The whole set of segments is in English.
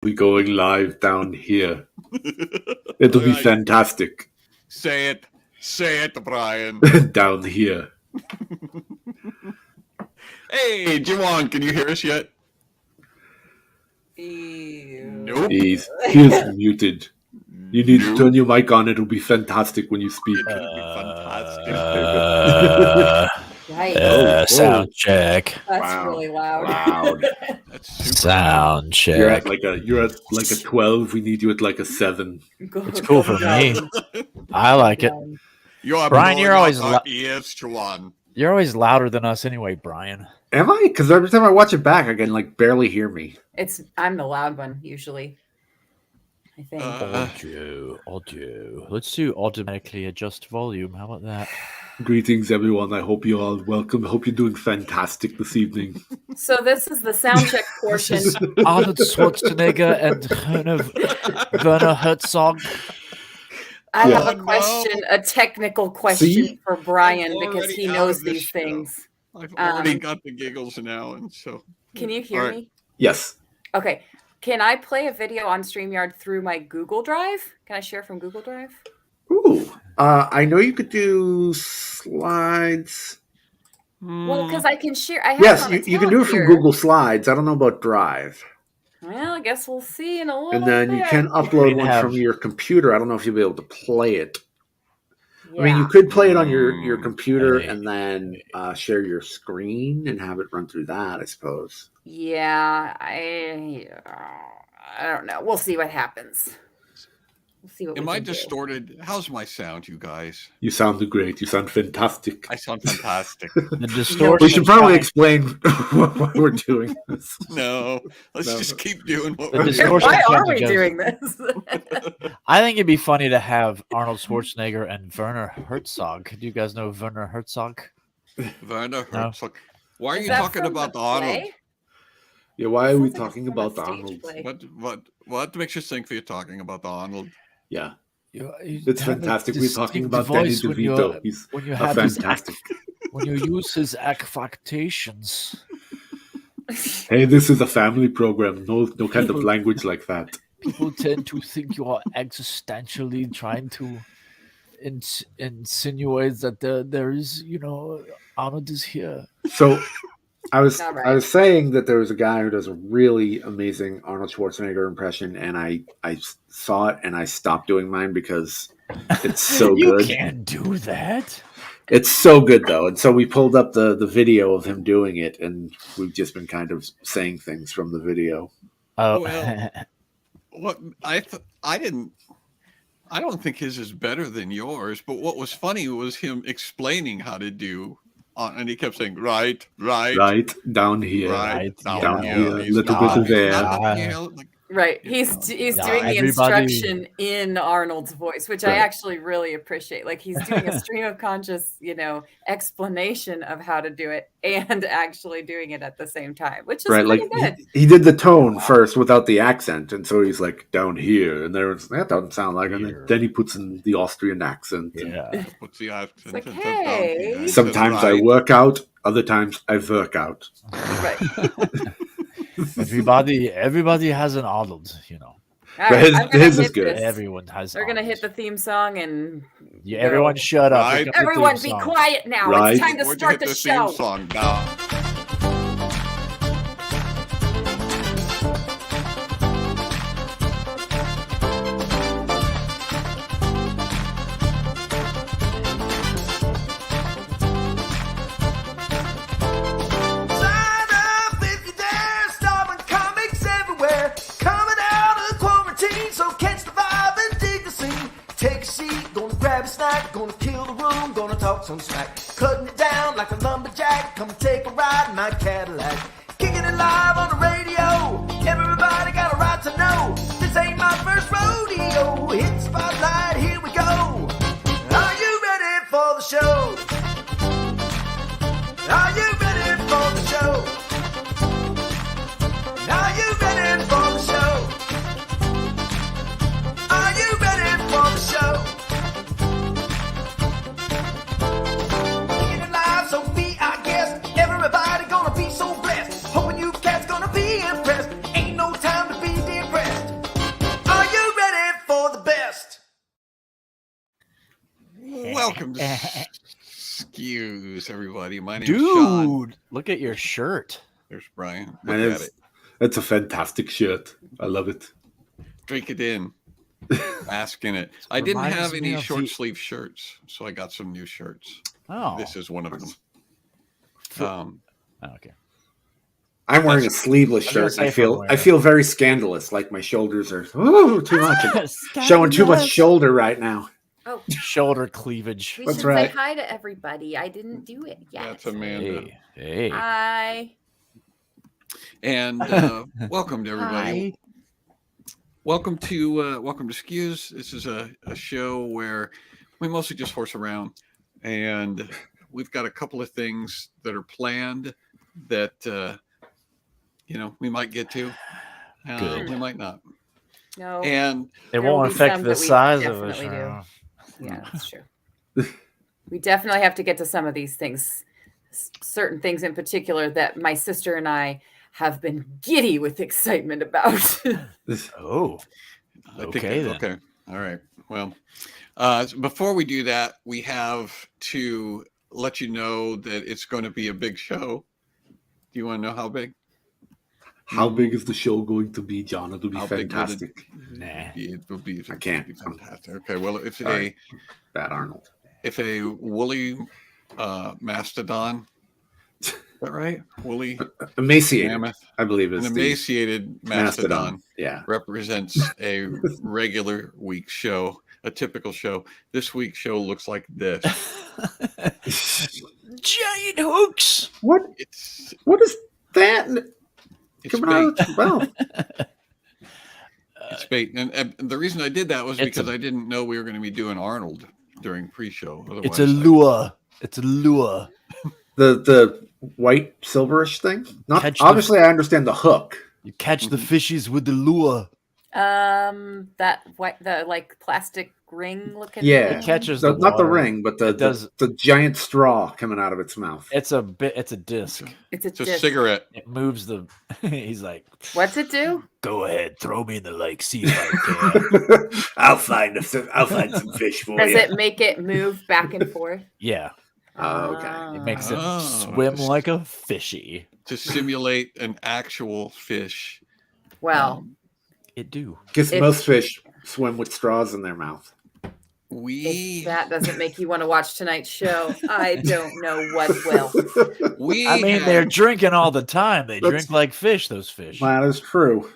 We're going live down here. It'll be fantastic. Say it, Brian. Down here. Hey, Jiwon, can you hear us yet? Nope. He's muted. You need to turn your mic on. It'll be fantastic when you speak. It'll be fantastic. Sound check. That's really loud. That's super Sound check. You're at like a 12. We need you at like a 7. It's cool for me. I like it. Brian, you're always ears, Jiwon. You're always louder than us anyway, Brian. Am I? Because every time I watch it back, I can like barely hear me. I'm the loud one usually. I think. Audio. Let's do automatically adjust volume. How about that? Greetings, everyone. I hope you're all welcome. I hope you're doing fantastic this evening. So this is the sound check portion. Arnold Schwarzenegger and Werner Herzog. I have a question, a technical question for Brian because he knows these things. I've already got the giggles now, and so. Can you hear me? Yes. Okay. Can I play a video on StreamYard through my Google Drive? Can I share from Google Drive? Ooh. I know you could do slides. Well, because I can share. Yes, you can do it from Google Slides. I don't know about Drive. Well, I guess we'll see in a little bit. And then you can upload one from your computer. I don't know if you'll be able to play it. Yeah. I mean, you could play it on your computer and then share your screen and have it run through that, I suppose. Yeah, I don't know. We'll see what happens. We'll see what. Am I distorted? How's my sound, you guys? You sound great. You sound fantastic. I sound fantastic. The distortion. We should probably explain why we're doing this. No, let's just keep doing what we're doing. Why are we doing this? I think it'd be funny to have Arnold Schwarzenegger and Werner Herzog. Do you guys know Werner Herzog? Werner Herzog. Why are you talking about the Arnold? Yeah, why are we talking about the Arnold? What makes you think we're talking about the Arnold? Yeah, it's fantastic. We're talking about Danny DeVito. He's fantastic. When you use his affectations. Hey, this is a family program. No kind of language like that. People tend to think you are existentially trying to insinuate that there is, Arnold is here. So I was saying that there was a guy who does a really amazing Arnold Schwarzenegger impression, and I saw it and I stopped doing mine because it's so good. You can't do that. It's so good though, and so we pulled up the video of him doing it, and we've just been kind of saying things from the video. Oh, well, I don't think his is better than yours. But what was funny was him explaining how to do. And he kept saying, right, down here, right, down here, a little bit of there. Right. He's doing the instruction in Arnold's voice, which I actually really appreciate. Like he's doing a stream of conscious, explanation of how to do it and actually doing it at the same time, which is really good. He did the tone first without the accent, and so he's like down here, and that doesn't sound like it. And then he puts in the Austrian accent. Yeah. Puts the accent. Like, hey. Sometimes I work out, other times I work out. Right. Everybody has an Arnold, Right, his is good. Everyone has. We're gonna hit the theme song and everyone shut up. Right. Everyone be quiet now. Right. It's time to start the show. Theme song now. Gonna kill the room, gonna talk some smack. Cutting it down like a lumberjack. Come take a ride in my Cadillac. Kicking it live on the radio. Everybody got a right to know. This ain't my first rodeo. Hit the spotlight, here we go. Are you ready for the show? Are you ready for the show? Are you ready for the show? Are you ready for the show? So be our guest, everybody gonna be Welcome to SCQS, everybody. My name is Sean. Look at your shirt. There's Brian. Look at it. It's a fantastic shirt. I love it. Drink it in. Bask in it. I didn't have any short sleeve shirts, so I got some new shirts. Oh. This is one of them. Okay. I'm wearing a sleeveless shirt. I feel very scandalous, like my shoulders are too much. Showing too much shoulder right now. Oh, shoulder cleavage. We should say hi to everybody. I didn't do it yet. That's Amanda. Hey. Hi. And welcome to everybody. Hi. Welcome to SCQS. This is a show where we mostly just horse around, and we've got a couple of things that are planned that we might get to. We might not. No. And it won't affect the size of the show. Yeah, that's true. We definitely have to get to some of these things, certain things in particular that my sister and I have been giddy with excitement about. Okay. All right. Well, before we do that, we have to let you know that it's going to be a big show. Do you want to know how big? How big is the show going to be, John? It'll be fantastic. It will be. I can't. Be fantastic. Okay. Well, if Bad Arnold. If a woolly mastodon, is that right? Woolly emaciated mammoth, I believe it's an emaciated mastodon. Yeah, represents a regular week show, a typical show. This week's show looks like this. Giant hooks. What is that? It's bait. It's bait. And the reason I did that was because I didn't know we were going to be doing Arnold during pre-show. Otherwise, it's a lure. It's a lure. The white silverish thing. Obviously, I understand the hook. You catch the fishies with the lure. That white, the like plastic ring looking. Yeah, it catches not the ring, but the giant straw coming out of its mouth. It's a disc. It's a cigarette. It moves the. He's like, what's it do? Go ahead, throw me in the lake. See if I can. I'll find some fish for you. Does it make it move back and forth? Yeah. Okay. It makes it swim like a fishy. To simulate an actual fish. Well, it do. Because most fish swim with straws in their mouth. If that doesn't make you want to watch tonight's show, I don't know what will. They're drinking all the time. They drink like fish, those fish. That is true.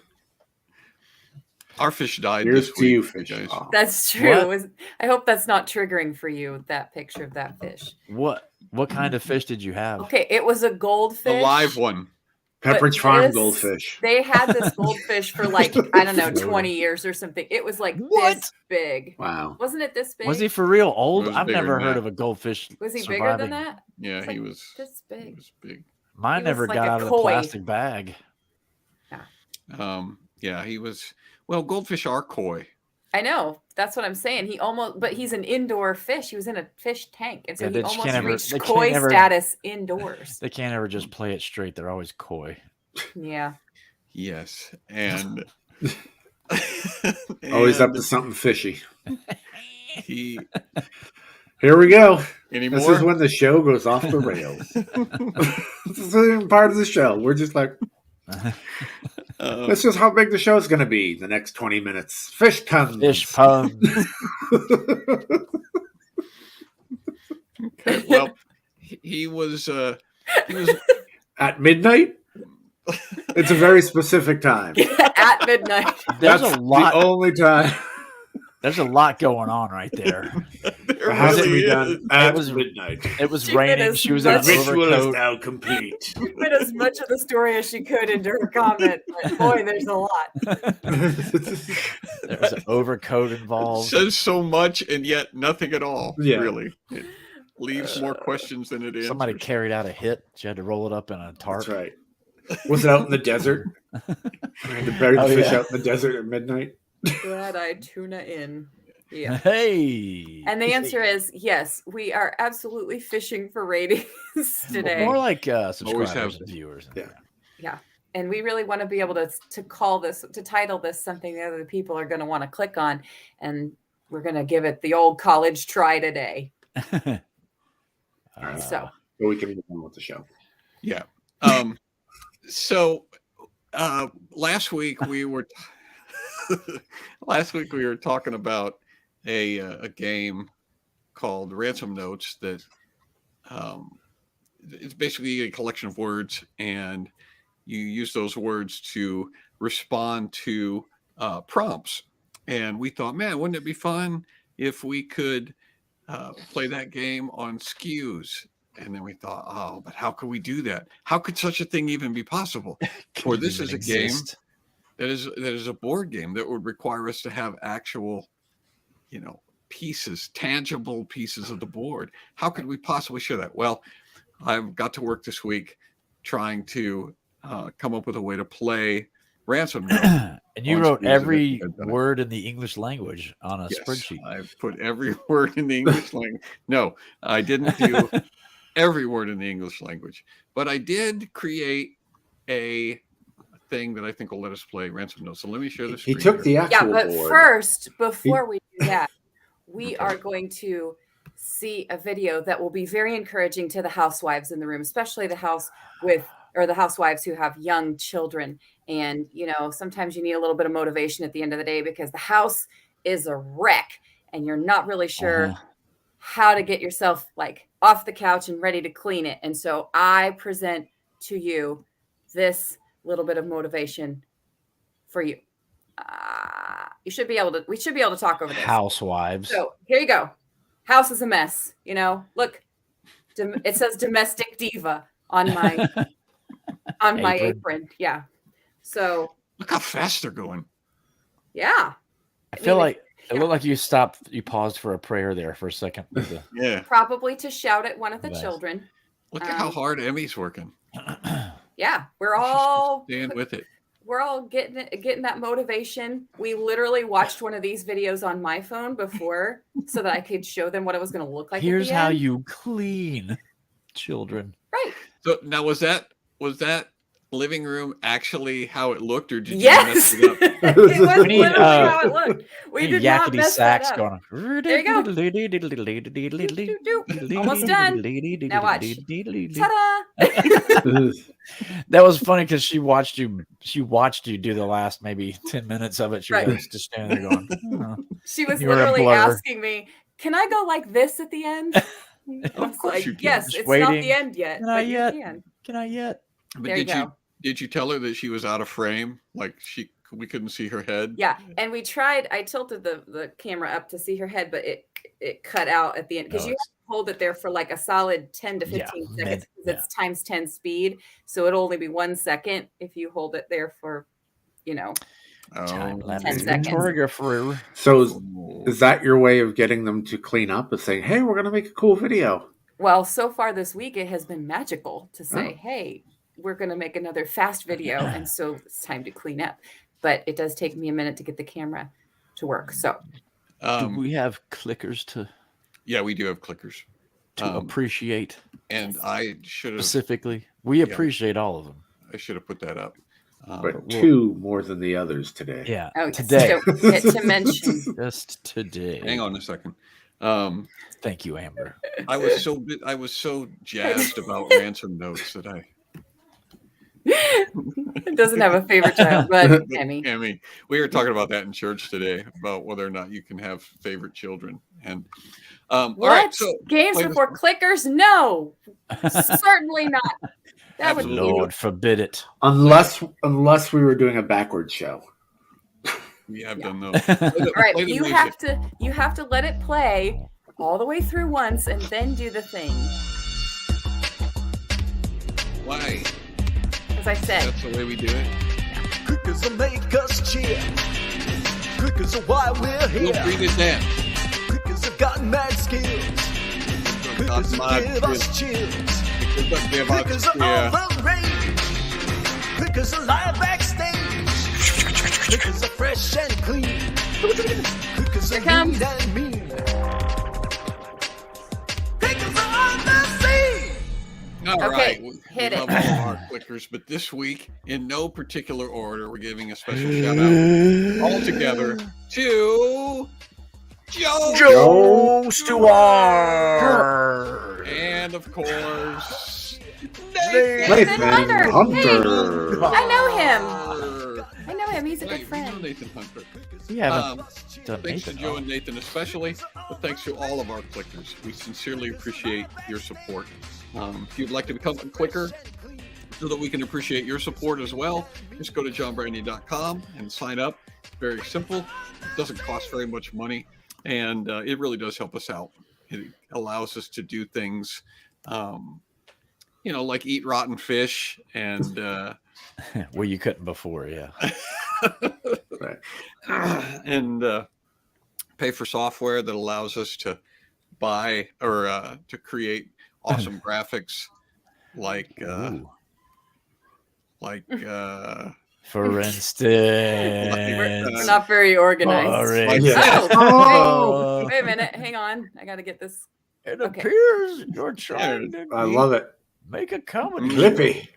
Our fish died Here's this to you, week. fish. Guys. That's true. I hope that's not triggering for you, that picture of that fish. What kind of fish did you have? Okay, it was a goldfish. A live one. Pepperidge Farm goldfish. They had this goldfish for like, I don't know, 20 years or something. It was like this big. Wow. Wasn't it this big? Was he for real old? I've never heard that. of a goldfish. Was he surviving. bigger than that? Yeah, he was this big. He was big. Mine never got out of the plastic bag. Yeah, he was. Well, goldfish are coy. I know. That's what I'm saying. But he's an indoor fish. He was in a fish tank. And so he almost reached coy status indoors. They can't ever just play it straight. They're always coy. Yeah. Yes. And always up to something fishy. Here we go. Anymore? This is when the show goes off the rails. This is part of the show. We're just like, this is how big the show is going to be the next 20 minutes. Fish puns. Fish puns. Okay, well, he was at midnight. It's a very specific time. At midnight. That's a lot. The only time. There's a lot going on right there. It has to be done at midnight. It was raining. She was in a ritual overcoat. is now complete. She put as much of the story as she could into her comment. But boy, there's a lot. There was an overcoat involved. Says so much and yet nothing at all. Yeah. Really. It leaves more questions than it answers. Somebody carried out a hit. She had to roll it up in a tarp. That's right. Was it out in the desert? To bury the fish out in the desert at midnight? Glad I tuna in. Yeah. Hey. And the answer is yes. We are absolutely fishing for ratings today. More like subscribers and viewers. Yeah. And we really want to be able to call this, to title this something that other people are going to want to click on. And we're going to give it the old college try today. So we can move on with the show. Yeah. So last week we were talking about a game called Ransom Notes that it's basically a collection of words, and you use those words to respond to prompts. And we thought, man, wouldn't it be fun if we could play that game on SCQS? And then we thought, oh, but how could we do that? How could such a thing even be possible? For this is a game that is a board game that would require us to have actual, pieces, tangible pieces of the board. How could we possibly show that? Well, I've got to work this week trying to come up with a way to play Ransom Notes. And you wrote every word in the English language on a spreadsheet. I've put every word in the English language. No, I didn't do every word in the English language, but I did create a thing that I think will let us play Ransom Notes. So let me share the screen. He took the actual but board. First, before we do that, we are going to see a video that will be very encouraging to the housewives in the room, especially the housewives who have young children. And, sometimes you need a little bit of motivation at the end of the day because the house is a wreck and you're not really sure how to get yourself off the couch and ready to clean it. And so I present to you this little bit of motivation for you. We should be able to talk over this. Housewives. So here you go. House is a mess. Look, it says domestic diva on my apron. Yeah. So look how fast they're going. Yeah. I feel like it looked like you paused for a prayer there for a second. Yeah. Probably to shout at one of the children. Look at how hard Emmy's working. Yeah, we're all stand with it. We're all getting that motivation. We literally watched one of these videos on my phone before so that I could show them what it was going to look like. Here's how you clean children. Right. So now was that living room actually how it looked, or did you mess it up? It was literally how it looked. We did not mess that up. Going. There you go. Almost done. Now watch. Ta-da! That was funny because she watched you do the last maybe 10 minutes of it. She was just standing there going. Oh. She was literally asking me, "Can I go like this at the end?" I was like, "Yes, it's not the end yet. Can I yet? But did you tell her that she was out of frame? Like we couldn't see her head? Yeah, and we tried. I tilted the camera up to see her head, but it cut out at the end because you have to hold it there for like a solid 10 to 15 seconds because it's times 10 speed. So it'll only be 1 second if you hold it there for, 10 seconds. So is that your way of getting them to clean up? Is saying, "Hey, we're going to make a cool video"? Well, so far this week it has been magical to say, "Hey, we're going to make another fast video, and so it's time to clean up." But it does take me a minute to get the camera to work. So, do we have clickers to? Yeah, we do have clickers to appreciate. And I should have specifically. We appreciate all of them. I should have put that up. But two more than the others today. Yeah, today. To mention just today. Hang on a second. Thank you, Amber. I was so jazzed about Ransom Notes that I. It doesn't have a favorite child, but Emmy. We were talking about that in church today about whether or not you can have favorite children. And all right, so games before clickers? No, certainly not. That would Lord forbid it. Unless we were doing a backwards show. Yeah, I've done those. All right, you have to let it play all the way through once and then do the thing. Why? As I said, that's the way we do it. Clickers will make us cheer. Clickers are why we're here. Feel free to dance. Clickers have got mad skills. Clickers will give us chills. Clickers are all the rage. Clickers are live backstage. Clickers are fresh and clean. Clickers are mean and mean. Clickers are on the scene. All right, hit it. Love all our clickers, but this week, in no particular order, we're giving a special shout out all together to Joe Stewart. And of course, Nathan Hunter. Hunter. Hey, I know him. He's a good friend. You know Nathan Hunter. Yeah. Thanks to Joe and Nathan especially, but thanks to all of our clickers. We sincerely appreciate your support. If you'd like to become a clicker so that we can appreciate your support as well, just go to johnbrandy.com and sign up. It's very simple. It doesn't cost very much money, and it really does help us out. It allows us to do things, like eat rotten fish and well, you couldn't before, yeah. And pay for software that allows us to buy or to create awesome graphics for instance, we're not very organized. Wait a minute, hang on, I gotta get this. It appears you're trying to I love it. Make a comedy. Clippy.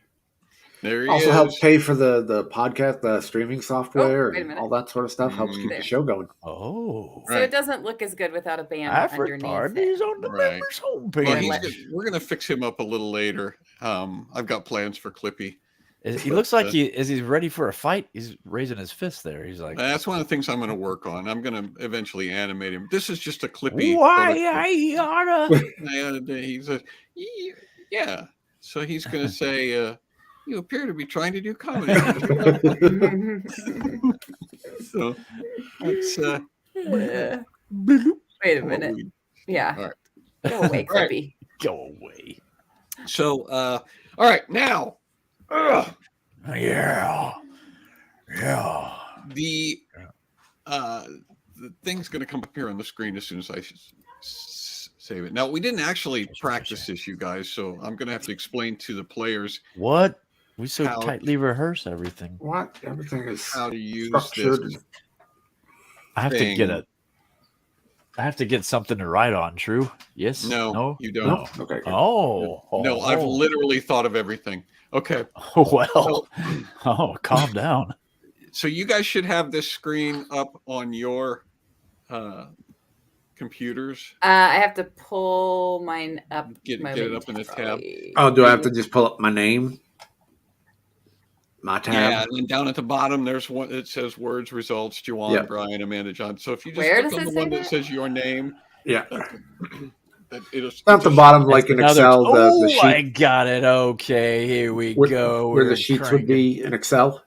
There he Also is. helps pay for the podcast, the streaming software, wait a and minute. all that sort of stuff. Helps keep the show going. Oh, So it doesn't look as good without a band underneath parties it. on the Right. members' Well, homepage. we're gonna fix him up a little later. I've got plans for Clippy. He looks like he's ready for a fight. He's raising his fist there. He's like, That's one of the things I'm going to work on. I'm going to eventually animate him. This is just a Clippy. why I oughta. He's yeah. So he's going to say, "You appear to be trying to do comedy." So it's Wait a minute. Yeah. All right. Go away, Clippy. Go away. So all right, now. Yeah. The thing's going to come up here on the screen as soon as I save it. Now, we didn't actually practice this, you guys, so I'm going to have to explain to the players What? We so tightly rehearse everything. What? Everything is how to use structured. this. I have to get I have to get something to write on. True? Yes. No, you don't. No? Okay. No, I've literally thought of everything. Okay. Well. Calm down. So you guys should have this screen up on your computers. I have to pull mine up. Get it up in the tab. Oh, do I have to just pull up my name? My tab? Yeah, and then down at the bottom, there's one that says words, results, Juwan, Brian, Amanda, John. So if you just click on the one that says your name. Yeah. It'll at the bottom, like in Excel, the sheet. I got it. Okay, here we go. Where the sheets would be in Excel.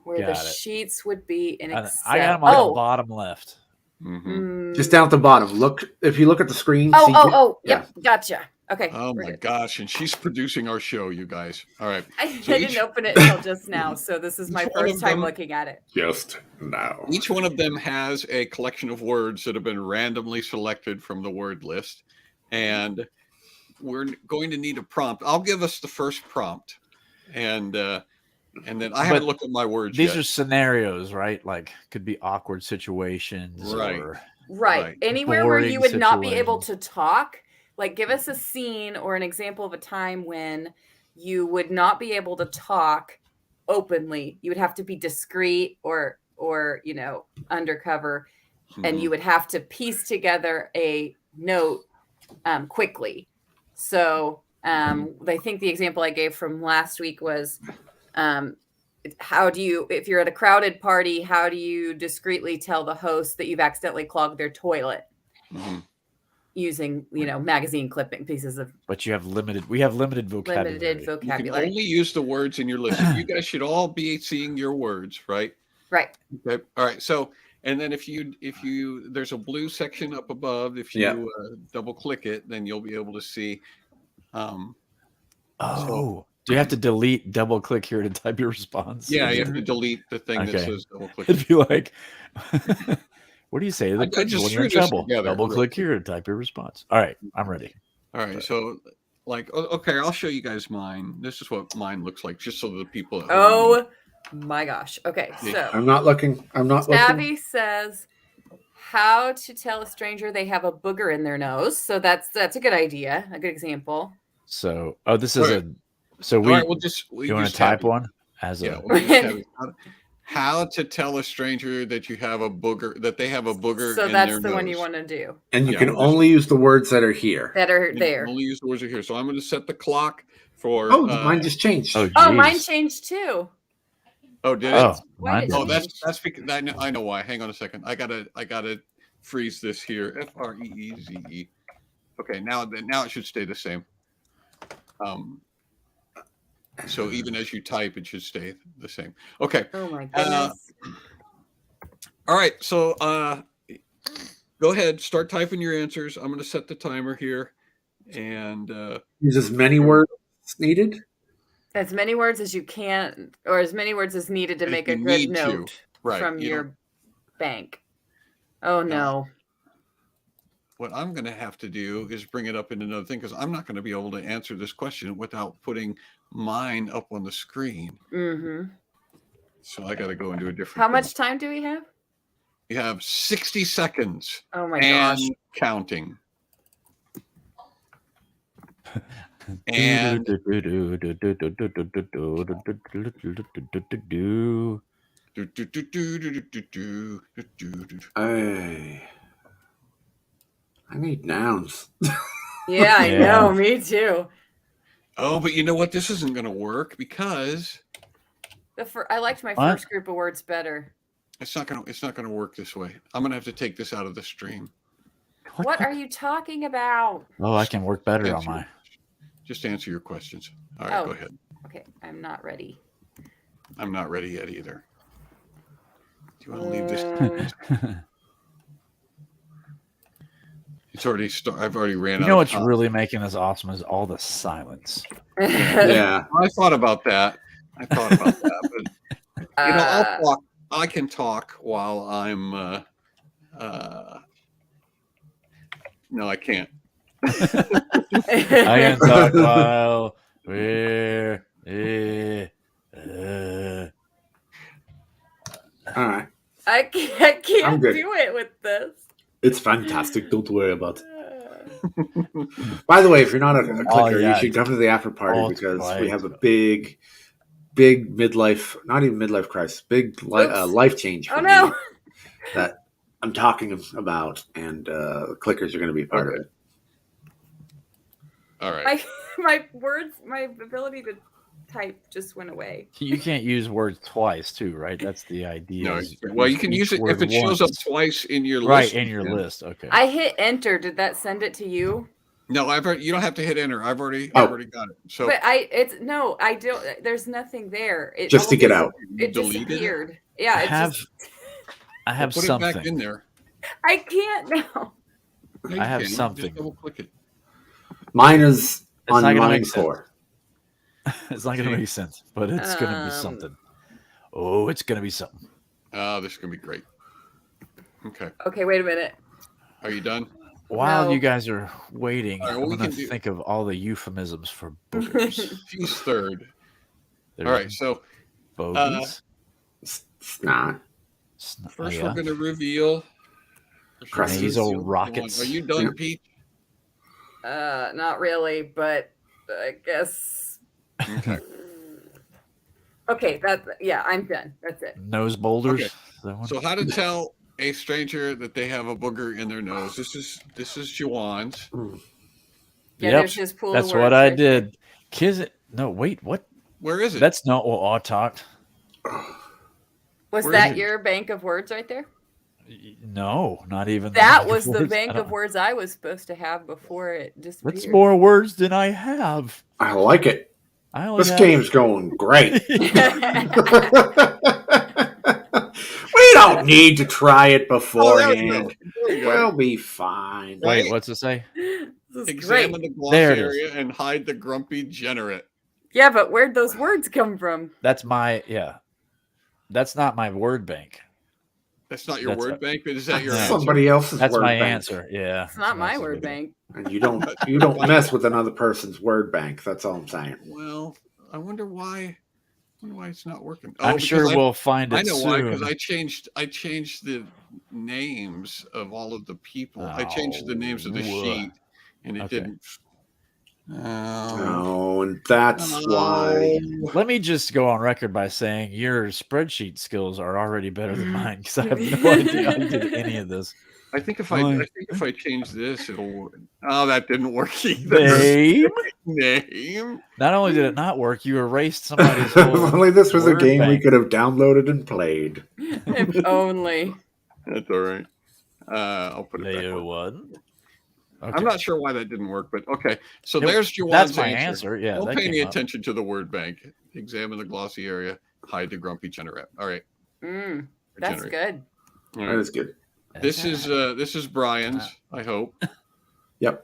Where the sheets would be in Excel. I got them on the bottom left. Mm-hmm. Just down at the bottom. Look, if you look at the screen. Yep, gotcha. Okay. Oh my gosh, and she's producing our show, you guys. All right. I didn't open it until just now, so this is my first time looking at it. Just now. Each one of them has a collection of words that have been randomly selected from the word list, and we're going to need a prompt. I'll give us the first prompt, and then I haven't looked at my words These yet. are scenarios, right? Like could be awkward situations, Right. Anywhere where you would not be able to talk. Like, give us a scene or an example of a time when you would not be able to talk openly. You would have to be discreet or undercover, and you would have to piece together a note quickly. So I think the example I gave from last week was, if you're at a crowded party, how do you discreetly tell the host that you've accidentally clogged their toilet? Mm-hmm. Using, magazine clipping pieces of. But we have limited vocabulary. You can only use the words in your list. You guys should all be seeing your words, right? Right. Okay. All right. So, and then if you there's a blue section up above. If you double click it, then you'll be able to see. Do you have to double click here to type your response? Yeah, you have to delete the thing that says double click. It'd be like. What do you say? I just when you're in trouble, double click here and type your response. All right, I'm ready. All right, so okay, I'll show you guys mine. This is what mine looks like, just so the people. My gosh. Okay, so I'm not looking. Tabby says how to tell a stranger they have a booger in their nose. So that's a good idea, a good example. So we. All right, you want to type one as how to tell a stranger that you have a booger, that they have a booger. So in that's their the nose. one you want to do. And you can only use the words that are here. That are there. Only use the words that are here. So I'm going to set the clock for. Oh, mine just changed. Oh, mine changed too. Oh, did it? Oh, that's because I know why. Hang on a second. I gotta freeze this here. FREEZE. Okay, now it should stay the same. So even as you type, it should stay the same. Okay. Oh my goodness. All right. So go ahead, start typing your answers. I'm going to set the timer here, and use as many words as needed. As many words as you can, or as many words as needed to make a good note from your bank. Oh no. What I'm going to have to do is bring it up in another thing, because I'm not going to be able to answer this question without putting mine up on the screen. Mm-hmm. So I got to go into a different. How much time do we have? We have 60 seconds. Oh my gosh. And counting. And I need nouns. Yeah, I know. Me too. Oh, but you know what? This isn't going to work because I liked my first group of words better. It's not gonna work this way. I'm gonna have to take this out of the stream. What are you talking about? Oh, I can work better on mine. Just answer your questions. All right, go ahead. Okay, I'm not ready. I'm not ready yet either. Do you want to leave this? It's already I've already ran out. You know what's really making this awesome is all the silence. Yeah, I thought about that. But I'll talk. I can talk while I'm. No, I can't. I can talk while we're. All right. I can't do it with this. It's fantastic. Don't worry about it. By the way, if you're not a clicker, you should come to the after party because we have a big midlife, not even midlife crisis, big life change for me that I'm talking about, and clickers are going to be part of it. All right. My ability to type just went away. You can't use words twice, too, right? That's the idea. No, well, you can use it if it shows up twice in your list. Right, in your list. Okay. I hit enter. Did that send it to you? No, you don't have to hit enter. I've already got it. So, but I don't. There's nothing there. It just to get out. It disappeared. Yeah, I have put something. It back in there. I can't now. I have something. Just double click it. Mine is on line 4. It's not going to make sense, but it's going to be something. Oh, it's going to be something. This is going to be great. Okay. Okay, wait a minute. Are you done? While you guys are waiting, right, I'm going to think of all the euphemisms for boogers. She's third. All right, so bogies. Snot. First, we're going to reveal nasal rockets. Are you done, Pete? Not really, but I guess. Okay. Okay, I'm done. That's it. Nose boulders. Okay. So, how to tell a stranger that they have a booger in their nose? This is Juwan's. Yeah, yep, there's his pool that's of what words I right did. No, wait, what? Where is it? That's not what I talked. Was that your bank of words right there? No, not even. That was the bank of words I was supposed to have before it disappeared. That's more words than I have. I like it. This game's going great. We don't need to try it beforehand. We'll be fine. Wait, what's it say? Examine the gloss area and hide the grumpy degenerate. Yeah, but where'd those words come from? That's That's not my word bank. That's not your word bank, but is that your answer? Somebody else's That's word my bank. answer. Yeah. It's not my word bank. And you don't mess with another person's word bank. That's all I'm saying. Well, I wonder why it's not working. I'm sure we'll find it. I know soon. why, because I changed the names of all of the people. I changed the names of the sheet, and it didn't. Oh, and that's why. Let me just go on record by saying your spreadsheet skills are already better than mine because I have no idea how you did any of this. I think if I change this, it'll work. Oh, that didn't work either. Name. Not only did it not work, you erased somebody's whole. If only this was a game bank. we could have downloaded and played. If only. That's all right. I'll put it Layer back. one. Okay. I'm not sure why that didn't work, but okay. So there's Juwan's That's my answer. Yeah. Don't pay any attention to the word bank. Examine the glossy area. Hide the grumpy generate. All right. That's good. All right. That is good. This is Brian's. I hope. Yep.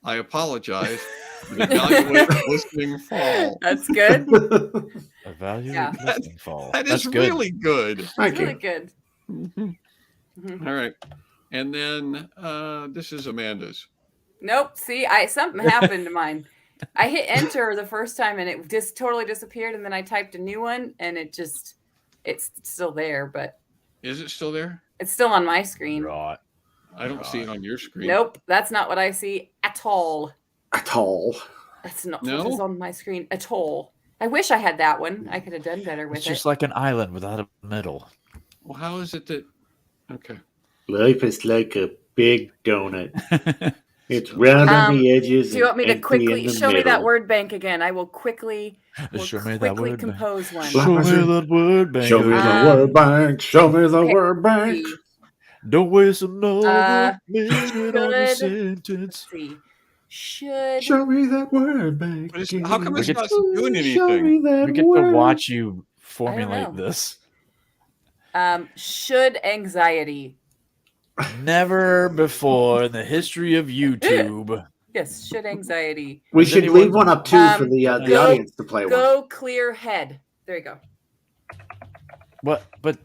I apologize. Evaluate listening fall. That's good. Evaluate listening fall. That is really good. Thank you. Really good. All right. And then this is Amanda's. Nope. See, something happened to mine. I hit enter the first time and it just totally disappeared, and then I typed a new one and it's still there, but is it still there? It's still on my screen. Right. I don't see it on your screen. Nope, that's not what I see at all. At all. That's not what is on my screen at all. I wish I had that one. I could have done better with it. It's just like an island without a middle. Well, how is it that? Okay. Life is like a big donut. It's round on the edges. Do you want me to quickly show me that word bank again? I will quickly compose one. Show me that word bank. Show me the word bank. Show me the word bank. Don't waste another minute on the sentence. Should show me that word bank. How come it's not doing anything? We get to watch you formulate this. Should anxiety. Never before in the history of YouTube. Yes, should anxiety. We should leave one up too for the audience to play with. Go clear head. There you go. What? But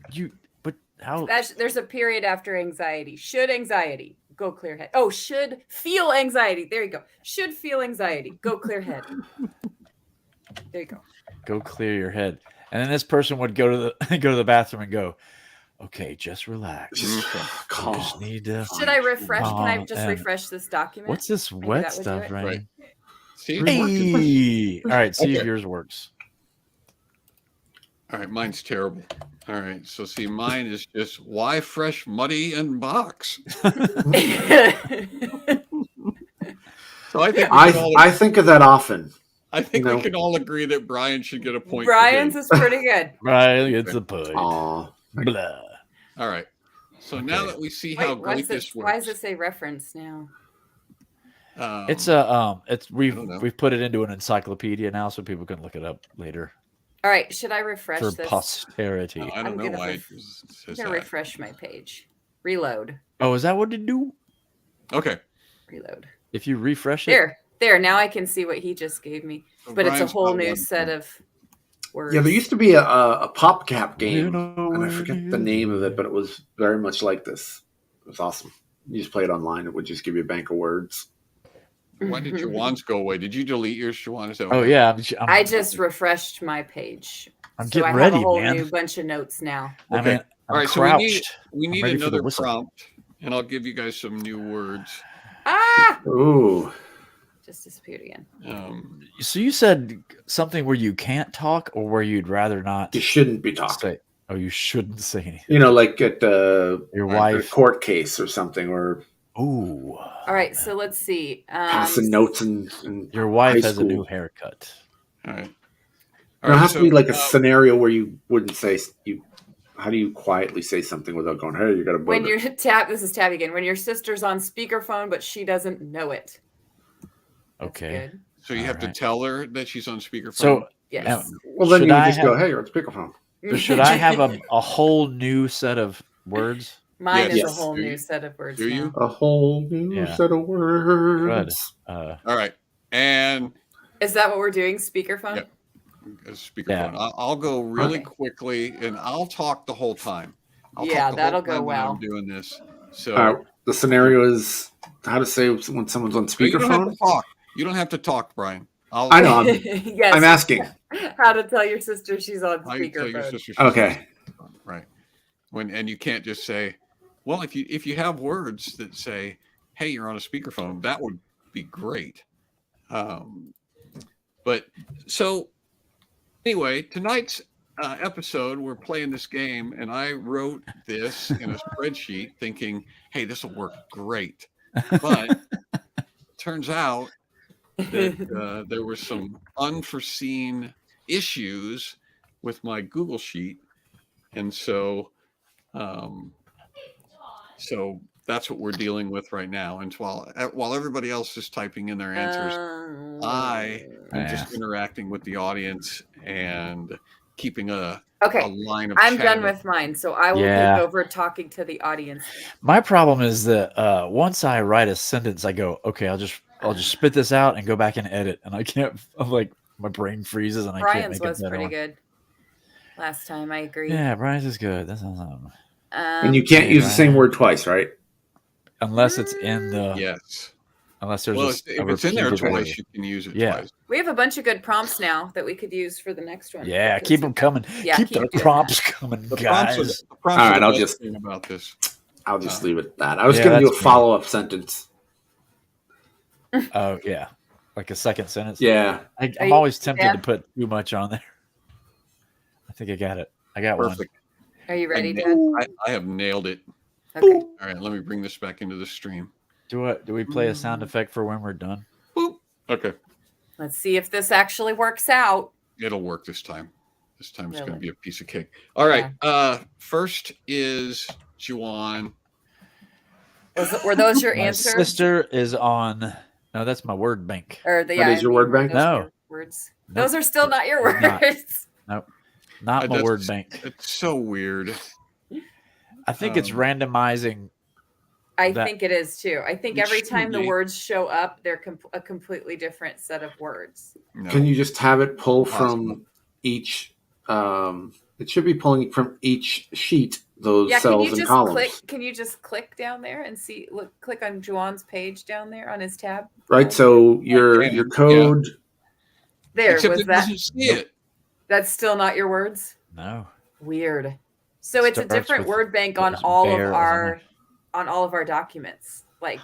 how? There's a period after anxiety. Should anxiety. Go clear head. Oh, should feel anxiety. There you go. Should feel anxiety. Go clear head. There you go. Go clear your head. And then this person would go to the bathroom and go, okay, just relax. Just need to. Should I refresh? Can I just refresh this document? What's this wet stuff, right? See, hey. All right, see if yours works. All right, mine's terrible. All right, so see, mine is just why fresh, muddy, and box. So I think I think of that often. I think we can all agree that Brian should get a point. Brian's is pretty good. Brian gets a point. Aw. Blah. All right. So now that we see how great this works. Why does it say reference now? We've put it into an encyclopedia now, so people can look it up later. All right, should I refresh this? For posterity. I don't know why I'm going to refresh my page. Reload. Oh, is that what it do? Okay. Reload. If you refresh it? There. Now I can see what he just gave me. So but Brian's it's a whole new set of words. Yeah, there used to be a PopCap game, and I forget the name of it, but it was very much like this. It was awesome. You just play it online. It would just give you a bank of words. Why did Juwan's go away? Did you delete yours, Juwan? Oh, yeah. I just refreshed my page. I'm getting ready, man. I have a whole new bunch of notes now. Okay. All right, crouched. So we need another prompt, and I'll give you guys some new words. Ooh. Just disappeared again. So you said something where you can't talk or where you'd rather not? You shouldn't be talking. You shouldn't say anything. You know, like at your wife, a court case or something, or ooh. All right, so let's see. Passing notes and your wife has a new haircut. All right. There has to be like a scenario where you wouldn't say you. How do you quietly say something without going, "Hey, you got to." When you're this is Tabby again. When your sister's on speakerphone, but she doesn't know it. Okay. So you have to tell her that she's on speakerphone. So yes. Well, then you just go, "Hey, you're on speakerphone." So should I have a whole new set of words? Mine is a whole new set of words. Do you? A whole new set of words. All right. And is that what we're doing? Speakerphone? Yep. Speakerphone. Yeah. I'll go really quickly, and I'll talk the whole time. That'll go well. I'm doing this. So the scenario is how to say when someone's on speakerphone. You don't have to talk, Brian. I know. I'm asking. How to tell your sister she's on speakerphone. Okay. Right. And you can't just say, well, if you have words that say, hey, you're on a speakerphone, that would be great. But so anyway, tonight's episode, we're playing this game, and I wrote this in a spreadsheet thinking, hey, this will work great. But turns out that there were some unforeseen issues with my Google Sheet. And so that's what we're dealing with right now. And while everybody else is typing in their answers, I am just interacting with the audience and keeping a line of I'm chat. done with mine, so I will take over talking to the audience. My problem is that once I write a sentence, I go, okay, I'll just spit this out and go back and edit, and I can't. I'm like, my brain freezes and I can't make it better. Brian's was pretty good last time. I agree. Yeah, Brian's is good. That's awesome. And you can't use the same word twice, right? Unless it's in the Unless there's if it's in there twice, you can use it twice. We have a bunch of good prompts now that we could use for the next one. Yeah, keep them coming. Yeah, keep the prompts coming, guys. All right, I'll just leave it at that. I was going to do a follow-up sentence. Oh yeah, like a second sentence. Yeah, I'm always tempted to put too much on there. I think I got it. I got Perfect. One. Are you ready, Dad? I have nailed it. Okay. All right, let me bring this back into the stream. Do we play a sound effect for when we're done? Boop. Okay. Let's see if this actually works out. It'll work this time. This time it's going to be a piece of cake. All right. First is Juwan. Were those your answers? My sister is on. No, that's my word bank. That is your word bank? No. Words. Nope. Those are still not your words. Nope. Not my word bank. It's so weird. I think it's randomizing. I think it is too. I think every time the words show up, they're a completely different set of words. No. Can you just have it pull from each? It should be pulling from each sheet those cells and columns. Can you just click down there and see? Click on Juwan's page down there on his tab. Right. So your code. Yeah. There Except was it that. Doesn't see it. That's still not your words. No. Weird. So it's a different word bank on all of our documents. Like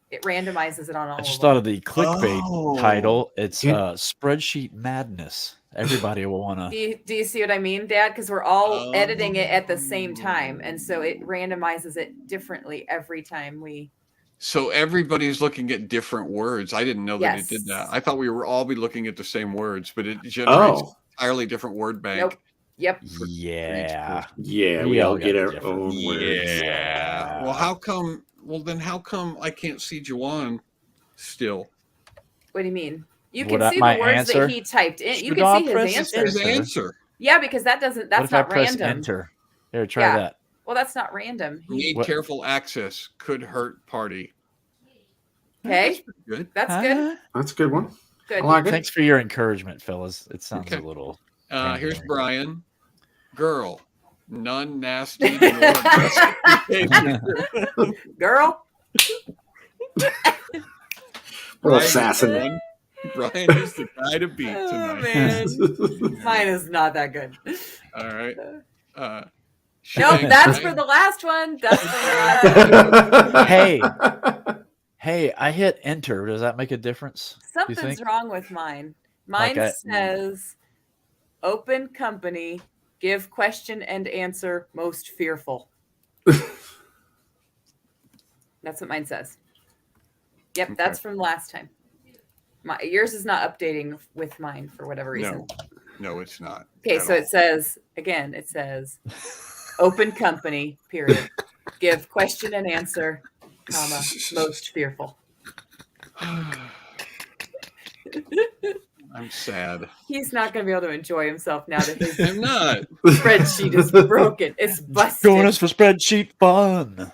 it randomizes it on all of them. I just thought of the clickbait title. It's Spreadsheet Madness. Everybody will want to. Do you see what I mean, Dad? Because we're all editing it at the same time. And so it randomizes it differently every time we. So everybody's looking at different words. I didn't know that it did that. I thought we were all be looking at the same words, but it generates entirely different word bank. Nope. Yep. Yeah. Yeah. We all get our own words. Yeah. Well, how come I can't see Juwan still? What do you mean? You can see the words that he typed in. You can see his answer. Yeah, because that's not random. Enter. Here, try that. Well, that's not random. Need careful access. Could hurt party. Okay. That's good. That's good. That's a good one. Good. Thanks for your encouragement, fellas. It sounds a little. Here's Brian. Girl. None nasty. Girl. Assassin. Brian is the guy to beat tonight. Man. Mine is not that good. All right. Nope, that's for the last one. That's for the last one. Hey, I hit enter. Does that make a difference? Something's wrong with mine. Mine says open company, give question and answer most fearful. That's what mine says. Yep, that's from last time. Yours is not updating with mine for whatever reason. No, it's not. Okay, so it says open company, period. Give question and answer, comma, most fearful. I'm sad. He's not going to be able to enjoy himself now that his I'm not. spreadsheet is broken. It's busted. Join us for spreadsheet fun.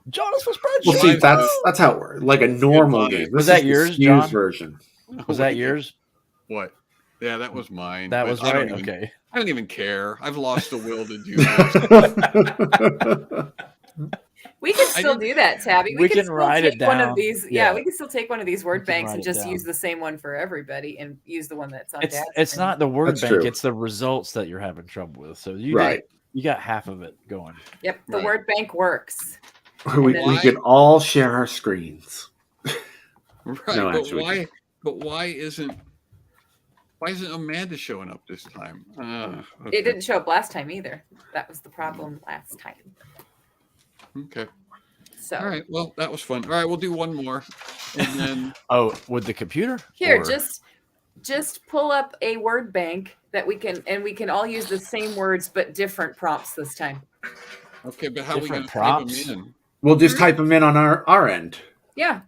Join us for spreadsheet. Well, see, that's how it works. Like a normal game. Was that yours, John? Version. Was that yours? What? Yeah, that was mine. That was right. Okay. I don't even care. I've lost the will to do this. We can still do that, Tabby. We can write it down. One of these, we can still take one of these word banks and just use the same one for everybody and use the one that's on Dad's It's screen. not the word bank, it's the results that you're having trouble with. So you got half of it going. Yep, the word bank works. We can all share our screens. Right, No, but actually, why? But why isn't Amanda showing up this time? Okay. It didn't show up last time either. That was the problem last time. Okay. So. All right. Well, that was fun. All right, we'll do one more, and then. Oh, with the computer? Here, just pull up a word bank that we can all use the same words but different prompts this time. Okay, but how are we going to type them in? We'll just type them in on our end. Yeah.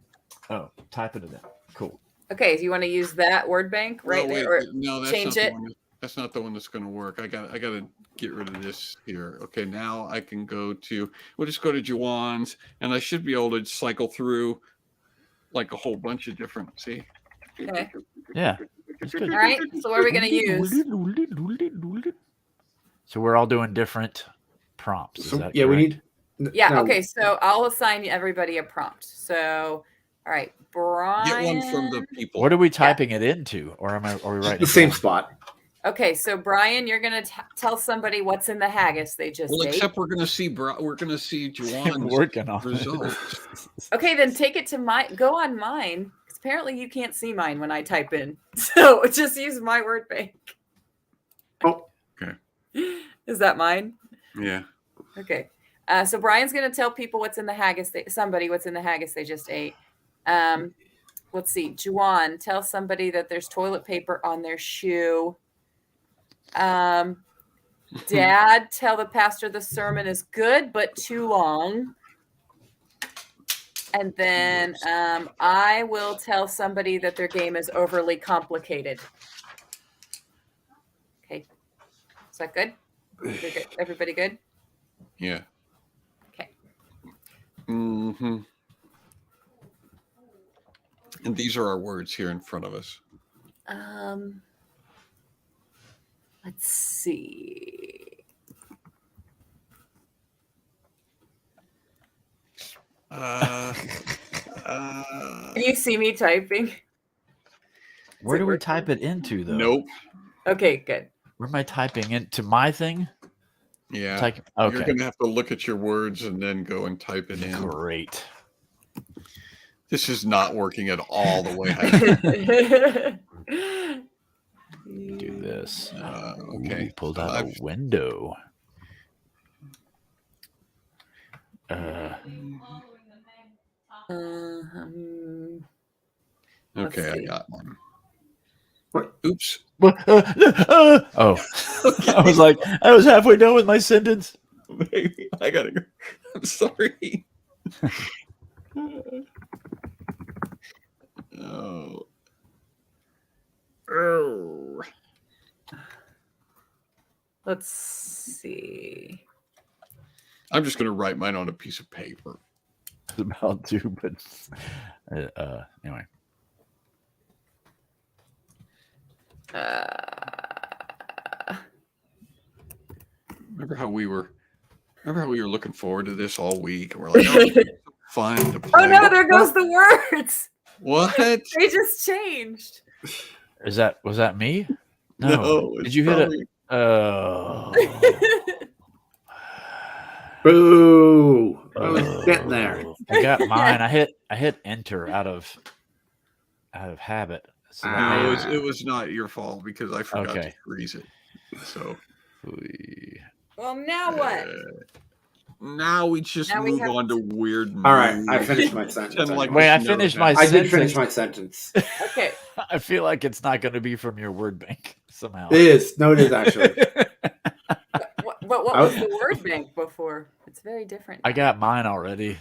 Oh, type it in. Cool. Okay, do you want to use that word bank right there, or no, that's change it? That's not the one that's going to work. I got to get rid of this here. Okay, now I can go to. We'll just go to Juwan's, and I should be able to cycle through like a whole bunch of different. See. Okay. Yeah. All right. So what are we going to use? So we're all doing different prompts. Is that correct? We need. Yeah. No. Okay. So I'll assign everybody a prompt. So, all right, Brian. Get one from the people. What are we typing it into, or are we writing the same spot? Okay, so Brian, you're gonna tell somebody what's in the haggis they just ate. Except we're gonna see Juwan's working on results. Okay, then take it to go on mine. Apparently, you can't see mine when I type in, so just use my word bank. Oh, okay. Is that mine? Yeah. Okay. So Brian's gonna tell people what's in the haggis. What's in the haggis they just ate. Let's see. Juwan, tell somebody that there's toilet paper on their shoe. Dad, tell the pastor the sermon is good but too long. And then I will tell somebody that their game is overly complicated. Okay. Is that good? Everybody good? Yeah. Okay. Mm-hmm. And these are our words here in front of us. Let's see. Can you see me typing? Where do we type it into, though? Nope. Okay, good. Where am I typing into my thing? Yeah. Okay. You're going to have to look at your words and then go and type it in. Great. This is not working at all the way I do this. Okay. Pulled out a window. Okay, I got one. What? Oops. Oh. Okay. I was like, I was halfway done with my sentence. Maybe I gotta go. I'm sorry. Oh. Let's see. I'm just going to write mine on a piece of paper. I was about to, but anyway. Remember how we were looking forward to this all week, and we're like, oh, it's fun to play. Oh no, there goes the words. What? They just changed. Was that me? No. Did you hit it? Boo! I was getting there. I got mine. I hit enter out of habit. So it was not your fault because I forgot to freeze it. So. Well, now what? Now we just move on to weird. All right, I finished my sentence. I finished my sentence. I did finish my sentence. Okay. I feel like it's not going to be from your word bank somehow. It is. No, it is actually. What was the word bank before? It's very different. I got mine already.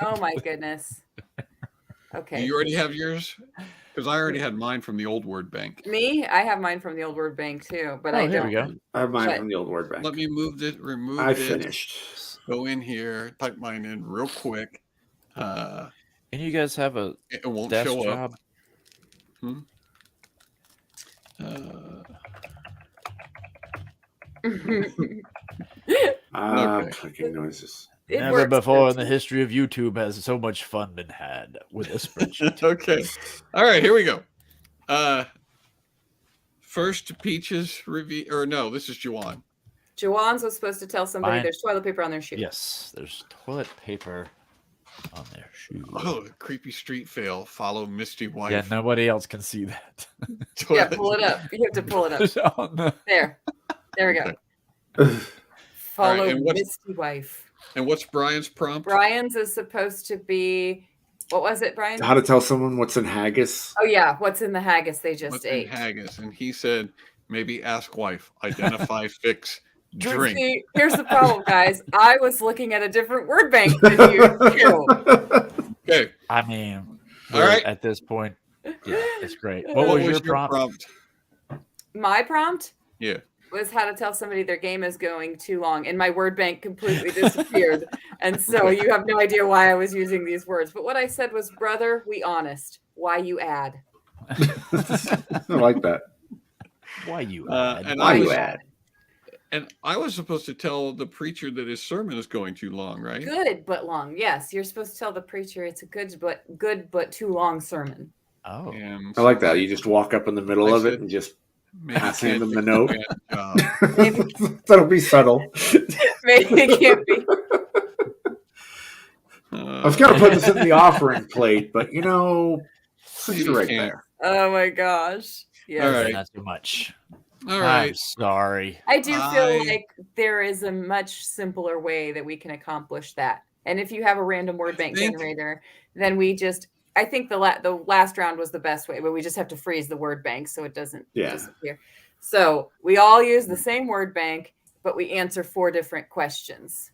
Oh my goodness. Okay. Do you already have yours? Because I already had mine from the old word bank. Me? I have mine from the old word bank too, but I don't. Here we go. I have mine from the old word bank. Let me remove I it. finished. Go in here, type mine in real quick. And you guys have a it won't desk show job? Up. Clicking noises. Never before in the history of YouTube has so much fun been had with a spreadsheet. Okay. All right, here we go. First, Peach's review, or no, this is Juwan. Juwan's was supposed to tell somebody there's toilet paper on their shoe. Yes, there's toilet paper on their shoes. Oh, creepy street fail. Follow Misty Wife. Yeah, nobody else can see that. Yeah, pull it up. You have to pull it up. Oh, no. There we go. Okay. Follow Right, Misty Wife. And what's Brian's prompt? Brian's is supposed to be, what was it, Brian? How to tell someone what's in haggis. Oh yeah, what's in the haggis they just ate. In haggis? And he said, maybe ask wife, identify, fix, drink. See, here's the problem, guys. I was looking at a different word bank than you. Okay. I mean, all right. At this point, yeah, it's great. What was your prompt? My prompt? Yeah. Was how to tell somebody their game is going too long, and my word bank completely disappeared. And so you have no idea why I was using these words. But what I said was, brother, we honest. Why you add? I like that. Why you add? And I was supposed to tell the preacher that his sermon is going too long, right? Good but long. Yes, you're supposed to tell the preacher it's a good but too long sermon. Oh, I like that. You just walk up in the middle of it and just pass him the note. That'll be subtle. Maybe it can't be. I was going to put this in the offering plate, but it's right there. Oh my gosh. Yeah. All right. Not too much. All right. I'm sorry. I do feel like there is a much simpler way that we can accomplish that. And if you have a random word bank generator, then I think the last round was the best way, but we just have to freeze the word bank so it doesn't disappear. So we all use the same word bank, but we answer 4 different questions.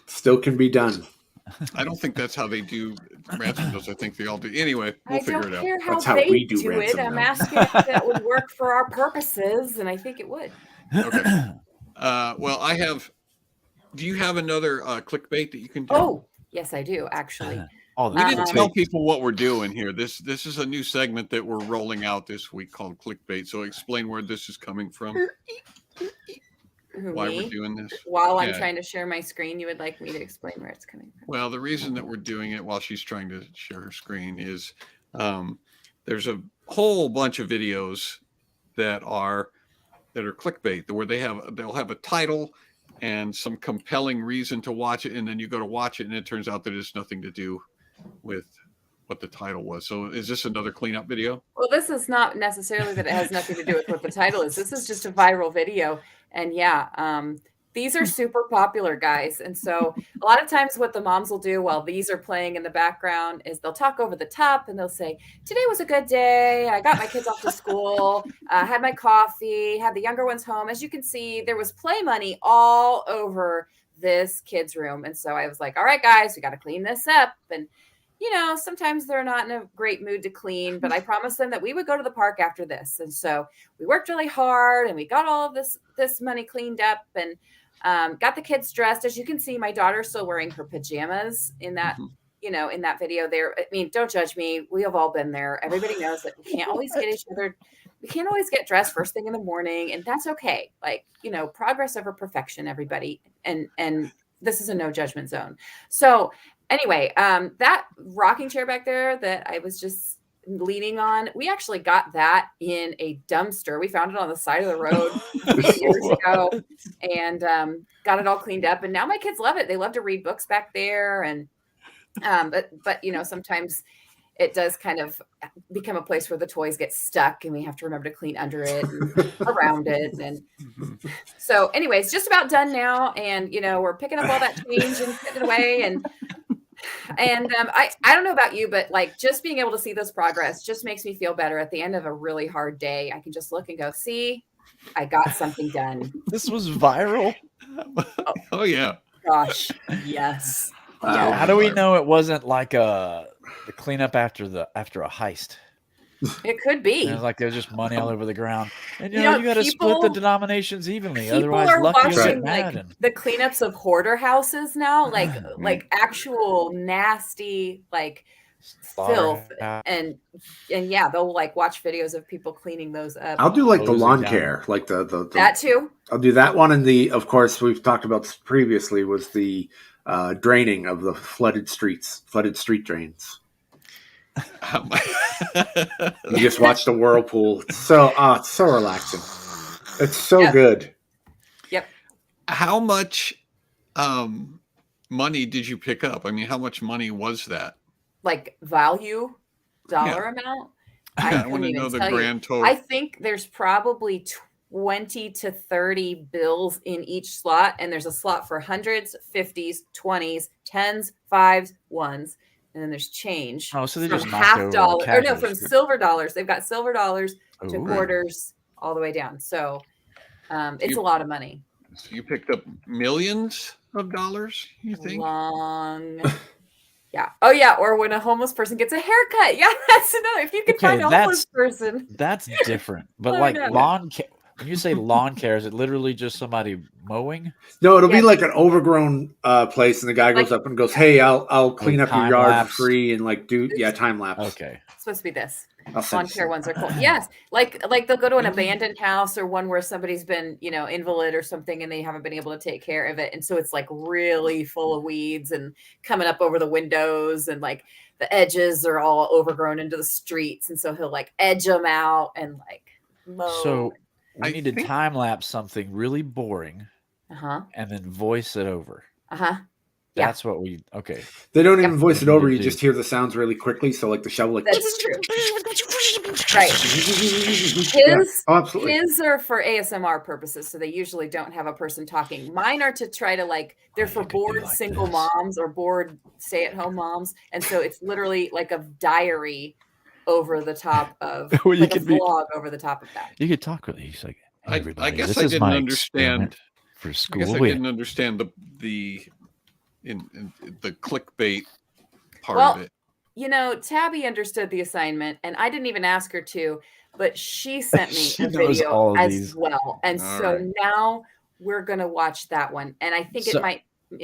Still can be done. I don't think that's how they do Ransom Notes. I think they all do. Anyway, we'll figure it out. I don't care how That's how they we do do it. Ransom I'm Notes. asking if that would work for our purposes, and I think it would. Okay. Well, do you have another clickbait that you can do? Oh, yes, I do, actually. We didn't tell people what we're doing here. This is a new segment that we're rolling out this week called clickbait. So explain where this is coming from. Why we're doing this. While I'm trying to share my screen, you would like me to explain where it's coming from? Well, the reason that we're doing it while she's trying to share her screen is there's a whole bunch of videos that are clickbait, where they'll have a title and some compelling reason to watch it, and then you go to watch it, and it turns out that it's nothing to do with what the title was. So is this another cleanup video? Well, this is not necessarily that it has nothing to do with what the title is. This is just a viral video. And these are super popular, guys. And so a lot of times what the moms will do while these are playing in the background is they'll talk over the top and they'll say, today was a good day. I got my kids off to school, had my coffee, had the younger ones home. As you can see, there was play money all over this kid's room. And so I was like, all right, guys, we got to clean this up. And sometimes they're not in a great mood to clean, but I promised them that we would go to the park after this. And so we worked really hard and we got all of this money cleaned up and got the kids dressed. As you can see, my daughter's still wearing her pajamas in that, in that video there. I mean, don't judge me. We have all been there. Everybody knows that we can't always get dressed first thing in the morning, and that's okay. Like, progress over perfection, everybody. And this is a no judgment zone. So anyway, that rocking chair back there that I was just leaning on, we actually got that in a dumpster. We found it on the side of the road years ago and got it all cleaned up. And now my kids love it. They love to read books back there. And but sometimes it does kind of become a place where the toys get stuck and we have to remember to clean under it and around it. And so anyways, just about done now. And, we're picking up all that change and putting it away. And I don't know about you, but like just being able to see this progress just makes me feel better at the end of a really hard day. I can just look and go, see, I got something done. This was viral. Oh yeah. Gosh. Yes. Wow. How do we know it wasn't like the cleanup after a heist? It could be. It was like there's just money all over the ground, and you got to split the denominations evenly. Otherwise, are Lucky watching will get mad. the cleanups of hoarder houses now, like actual nasty filth, and they'll like watch videos of people cleaning those up. I'll do like the lawn care, like the that too. I'll do that one, and of course we've talked about this previously was the draining of the flooded street drains. You just watch the whirlpool. It's so relaxing. It's so good. Yep. How much money did you pick up? I mean, how much money was that? Like value, dollar amount? I want to know the grand total. I think there's probably 20 to 30 bills in each slot, and there's a slot for hundreds, 50s, 20s, 10s, 5s, 1s, and then there's change. Oh, so they from just half dollar, or no, from cash. silver dollars. They've got silver dollars to quarters all the way down. So it's a lot of money. So you picked up millions of dollars, you think? Yeah. Oh, yeah. Or when a homeless person gets a haircut. Yeah, that's another. If you could find a homeless person. That's different. But like lawn care, when you say lawn care, is it literally just somebody mowing? No, it'll be like an overgrown place, and the guy goes up and goes, "Hey, I'll clean up your yard for free," and like time lapse. Okay. It's supposed to be this. Lawn care ones are cool. Yes. Like they'll go to an abandoned house or one where somebody's been, invalid or something and they haven't been able to take care of it. And so it's like really full of weeds and coming up over the windows and like the edges are all overgrown into the streets. And so he'll like edge them out and like mow. So I need to time lapse something really boring and then voice it over. That's what okay. They don't even voice it over. You just hear the sounds really quickly. So like the shovel, like that's true. Right. His are for ASMR purposes, so they usually don't have a person talking. Mine are to try to they're for bored single moms or bored stay-at-home moms, and so it's literally like a diary over the top of a vlog over the top of that. You could talk with he's like, hey, I guess I didn't understand for school. I guess I didn't understand the in the clickbait part of it. Tabby understood the assignment, and I didn't even ask her to, but she sent me a video as well. And now we're gonna watch that one. And I think it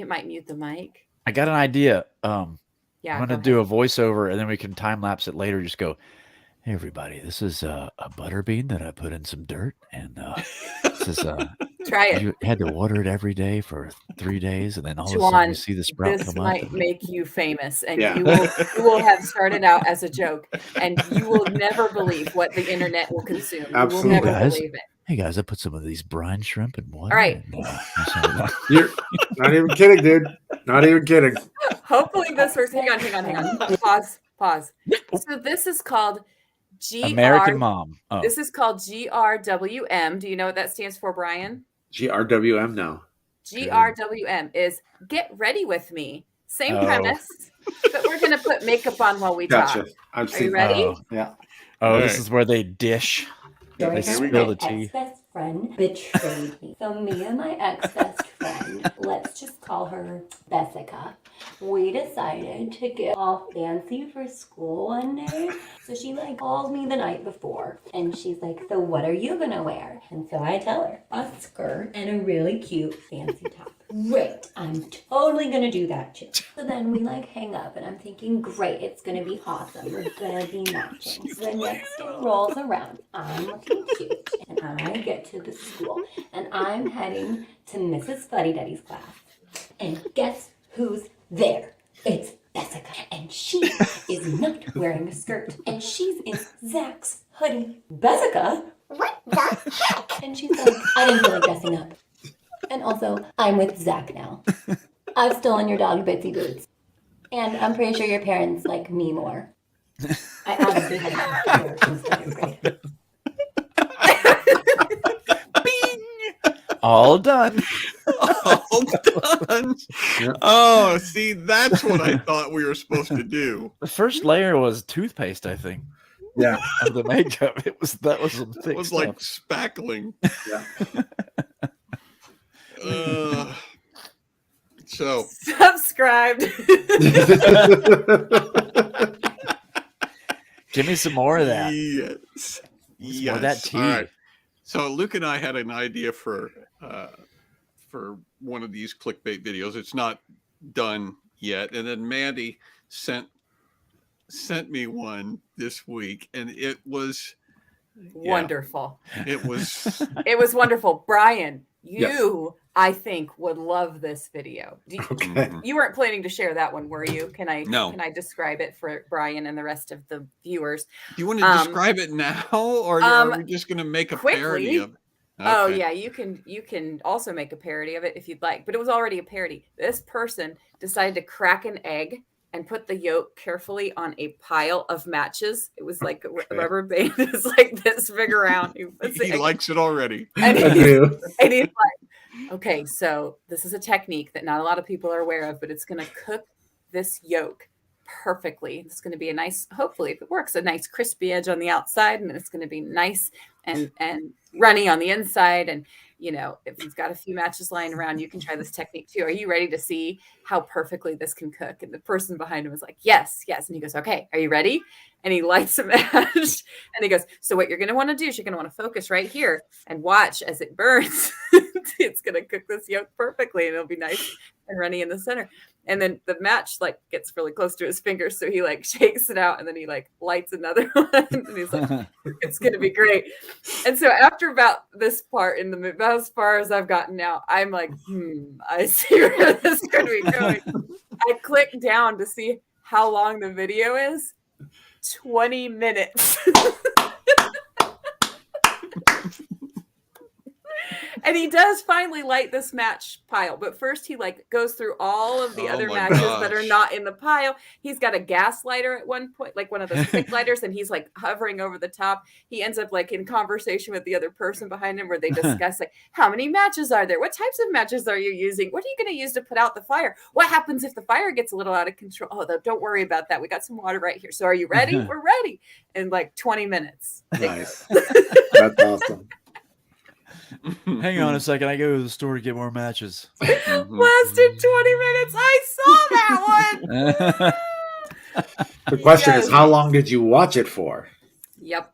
might mute the mic. I got an idea. I'm gonna do a voiceover, and then we can time lapse it later. Just go, hey everybody, this is a butter bean that I put in some dirt, and this is try it. You had to water it every day for 3 days, and then all of a sudden you see the sprout come up. This might make you famous, and you will have started out as a joke, and you will never believe what the internet will consume. Absolutely. You will never believe it. Hey guys, I put some of these brine shrimp in water. All right. And, you're not even kidding, dude. Not even kidding. Hopefully this works. Hang on. Pause. So this is called American Mom. Oh. This is called GRWM. Do you know what that stands for, Brian? GRWM, no. GRWM is Get Ready With Me. Same premise, but we're going to put makeup on while we talk. Are you ready? Yeah. Oh, this is where they dish. They spill the tea. Ex-best friend betrayed me. So me and my ex-best friend, let's just call her Jessica, we decided to get all fancy for school one day. So she calls me the night before and she's like, so what are you gonna wear? And so I tell her, a skirt and a really cute fancy top. Great, I'm totally gonna do that too. So then we hang up and I'm thinking, great, it's gonna be awesome. We're gonna be matching. So the next day rolls around, I'm looking cute and I get to the school and I'm heading to Mrs. Fuddy Duddy's class. And guess who's there? It's Jessica. And she is not wearing a skirt. And she's in Zach's hoodie. Jessica? What the heck? And she's like, I didn't feel like dressing up. And also, I'm with Zach now. I've stolen your dog Bitsy Boots. And I'm pretty sure your parents like me more. I honestly had that in second grade. All done. All done. Yep. Oh, see, that's what I thought we were supposed to do. The first layer was toothpaste, I think. Yeah. Of the makeup. That was some thick It was stuff. like spackling. Yeah. So subscribed. Give me some more of that. Yes. More of that tea. All right. So Luke and I had an idea for one of these clickbait videos. It's not done yet, and then Mandy sent me one this week, and it was wonderful. It was wonderful. Brian, you I think would love this video. You weren't planning to share that one, were you? Can I describe it for Brian and the rest of the viewers? Do you want to describe it now, or are we just going to make a parody of it? Okay. Oh yeah, you can also make a parody of it if you'd like, but it was already a parody. This person decided to crack an egg and put the yolk carefully on a pile of matches. It was like a rubber band. It's like this big around. He likes it already. And he's like, okay, so this is a technique that not a lot of people are aware of, but it's going to cook this yolk perfectly. It's going to be a nice, hopefully, if it works, a nice crispy edge on the outside, and it's going to be nice and runny on the inside. And if you've got a few matches lying around, you can try this technique too. Are you ready to see how perfectly this can cook? And the person behind him was like, yes. And he goes, okay, are you ready? And he lights a match and he goes, so what you're going to want to do is you're going to want to focus right here and watch as it burns. It's going to cook this yolk perfectly and it'll be nice and runny in the center. And then the match gets really close to his fingers. So he shakes it out and then he lights another one and he's like, it's going to be great. And so after about this part in the movie, about as far as I've gotten now, I'm like, I see where this is going to be going. I click down to see how long the video is. 20 minutes. And he does finally light this match pile, but first he goes through all of the other matches that are not in the pile. He's got a gas lighter at one point, like one of those quick lighters, and he's hovering over the top. He ends up in conversation with the other person behind him where they discuss how many matches are there? What types of matches are you using? What are you going to use to put out the fire? What happens if the fire gets a little out of control? Oh, don't worry about that. We got some water right here. So are you ready? We're ready. In 20 minutes. Nice. That's awesome. Hang on a second. I go to the store to get more matches. Lasted 20 minutes. I saw that one. The question is, how long did you watch it for? Yep.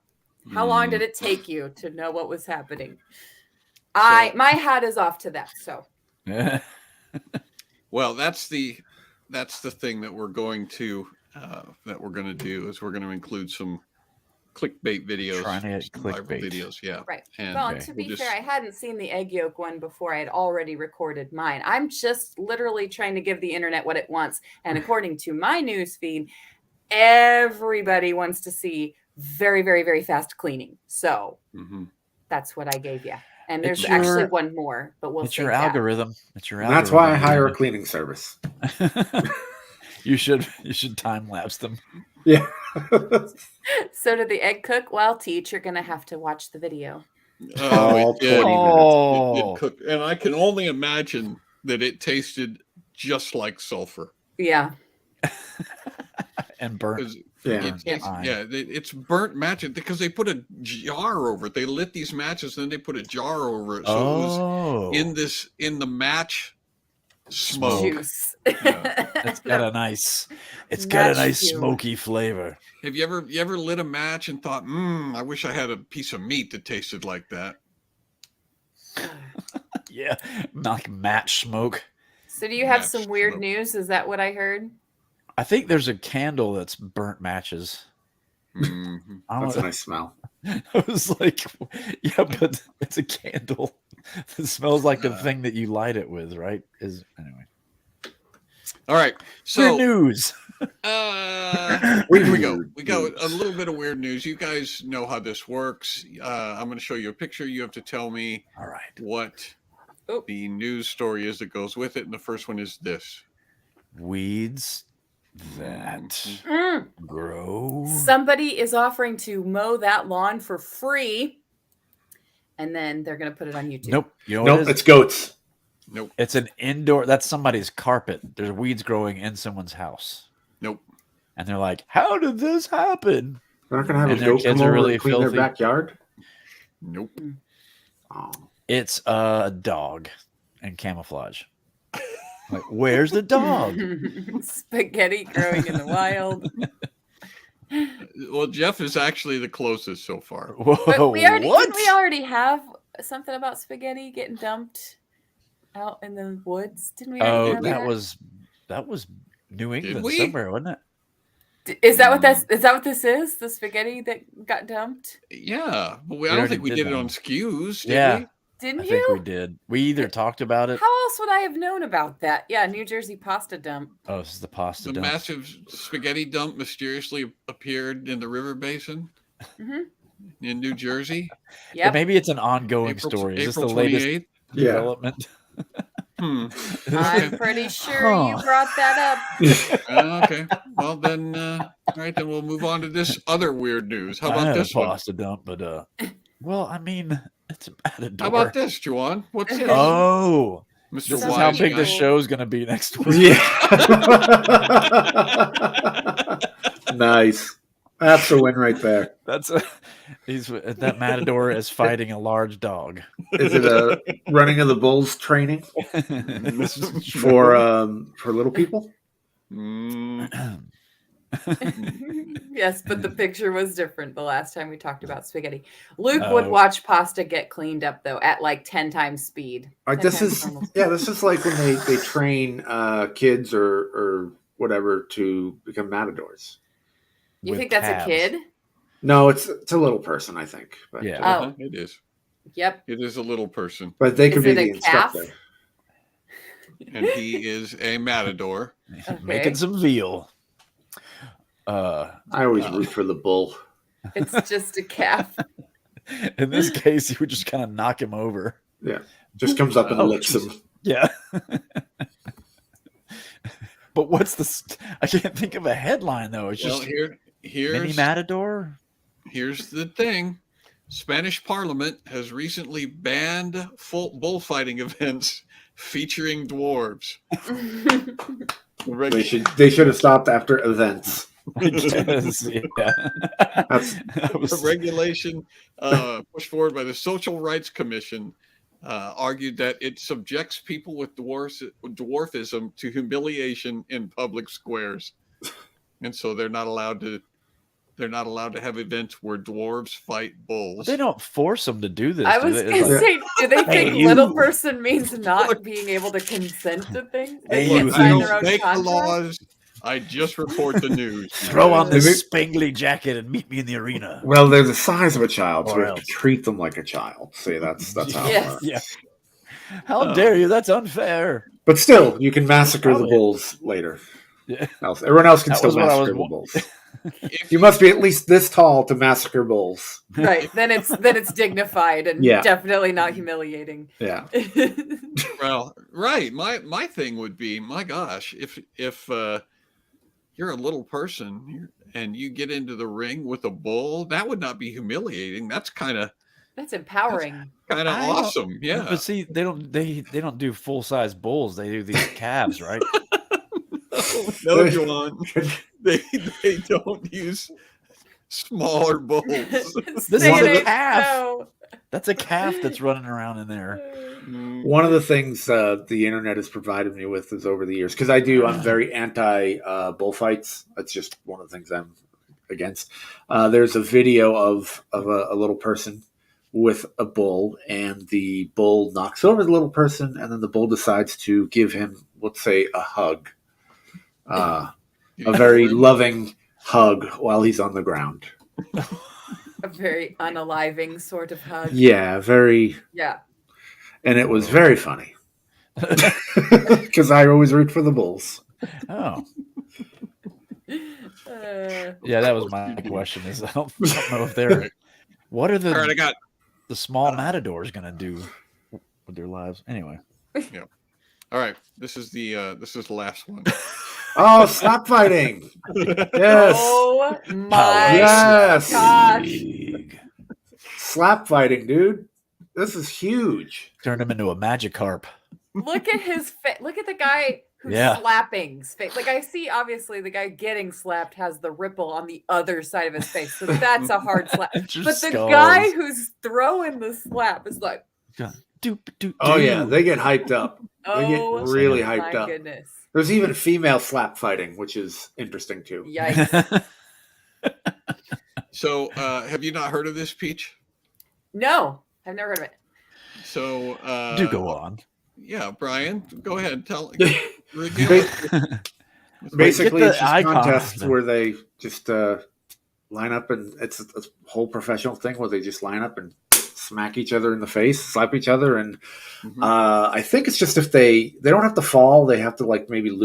How long did it take you to know what was happening? My hat is off to that. So. Well, that's the thing that we're going to do is we're going to include some clickbait videos, clickbait videos, yeah, right. And well, to be fair, I hadn't seen the egg yolk one before. I had already recorded mine. I'm just literally trying to give the internet what it wants, and according to my news feed, everybody wants to see very, very, very fast cleaning. So that's what I gave you. And there's actually one more, but we'll. It's your algorithm. It's your algorithm. That's why I hire a cleaning service. You should time lapse them. Yeah. So did the egg cook? Well, teach, you're gonna have to watch the video. Oh, it did. It did cook, and I can only imagine that it tasted just like sulfur. Yeah. And burnt. It's burnt matches because they put a jar over it. They lit these matches, and then they put a jar over it, so it was in the match smoke. Juice. It's got a nice smoky flavor. Have you ever lit a match and thought, I wish I had a piece of meat that tasted like that? Yeah, like match smoke. So do you have some weird news? Is that what I heard? I think there's a candle that's burnt matches. That's a nice smell. I was like, yeah, but it's a candle. It smells like the thing that you light it with, right? Anyway. All right. So weird news. Here we go. We got a little bit of weird news. You guys know how this works. I'm going to show you a picture. You have to tell me what the news story is that goes with it. And the first one is this. Weeds that grow. Somebody is offering to mow that lawn for free. And then they're going to put it on YouTube. Nope. It's goats. Nope. It's an indoor. That's somebody's carpet. There's weeds growing in someone's house. Nope. And they're like, "How did this happen?" They're not going to have a goat come over and clean their backyard. Nope. Oh. It's a dog and camouflage. Like, where's the dog? Spaghetti growing in the wild. Well, Jeff is actually the closest so far. Whoa, but didn't we already have something about spaghetti getting dumped out in the woods? Didn't we? That was New England somewhere, wasn't it? Is that what this is? The spaghetti that got dumped? Yeah, but I don't think we did it on SCQS, did we? Didn't I you? think we did. We either talked about it. How else would I have known about that? Yeah, New Jersey pasta dump. Oh, this is the pasta dump. The massive spaghetti dump mysteriously appeared in the river basin. Mm-hmm. in New Jersey. Yeah, maybe it's an ongoing story. Is this the latest development? I'm pretty sure you brought that up. Okay. Well, then, all right, then we'll move on to this other weird news. How about this one? Pasta dump, but well, I mean, it's a matador. How about this, Juwan? What's this? Oh, Mr. This Wise is how big guy. the show's going to be next week. Yeah. Nice. That's a win right there. That matador is fighting a large dog. Is it a running of the bulls training for little people? Yes, but the picture was different the last time we talked about spaghetti. Luke would watch pasta get cleaned up though at like 10 times speed. This is like when they train kids or whatever to become matadors. You think that's a kid? No, it's a little person, I think. But, yeah, it is. Yep, it is a little person. But they could be the instructor. And he is a matador, making some veal. I always root for the bull. It's just a calf. In this case, you would just kind of knock him over. Yeah, just comes up and licks him. Yeah. But what's the? I can't think of a headline though. It's just here's mini matador. Here's the thing: Spanish Parliament has recently banned bullfighting events featuring dwarves. They should have stopped after events. The regulation pushed forward by the Social Rights Commission argued that it subjects people with dwarfism to humiliation in public squares, and so they're not allowed to have events where dwarves fight bulls. They don't force them to do this. I was going to say, do they think little person means not being able to consent to things? I don't make the laws. I just report the news. Throw on this spangly jacket and meet me in the arena. Well, they're the size of a child, so we have to treat them like a child. See, that's how it works. Yeah. How dare you? That's unfair. But still, you can massacre the bulls later. Yeah. Everyone else can still massacre the bulls. You must be at least this tall to massacre bulls. Right. Then it's dignified and definitely not humiliating. Yeah. Well, right. My thing would be, my gosh, if you're a little person and you get into the ring with a bull, that would not be humiliating. That's empowering. Kind of awesome. Yeah. But see, they don't do full size bulls. They do these calves, right? No, John. They don't use smaller bulls. This is a calf. No. That's a calf that's running around in there. One of the things the internet has provided me with is over the years, because I'm very anti bullfights. That's just one of the things I'm against. There's a video of a little person with a bull, and the bull knocks over the little person, and then the bull decides to give him, let's say, a hug. A very loving hug while he's on the ground. A very unaliving sort of hug. Yeah, very. Yeah. And it was very funny. Because I always root for the bulls. Oh. Yeah, that was my question. Is I don't know if they're. What are the? All right, I got the small matadors going to do with their lives anyway. Yeah. All right. This is the last one. Oh, slap fighting! Yes. Oh my gosh! Slap fighting, dude. This is huge. Turned him into a Magikarp. Look at his face. Look at the guy who's slapping face. Like, I see, obviously, the guy getting slapped has the ripple on the other side of his face, so that's a hard slap. But the guy who's throwing the slap is like, oh yeah, they get hyped up. They get really hyped up. Goodness. There's even female slap fighting, which is interesting too. Yikes. So, have you not heard of this, Peach? No, I've never heard of it. So, do go on. Yeah, Brian, go ahead. Basically, it's just contests where they just line up, and it's a whole professional thing where they just line up and smack each other in the face, slap each other, and I think it's just if they don't have to fall, they have to like maybe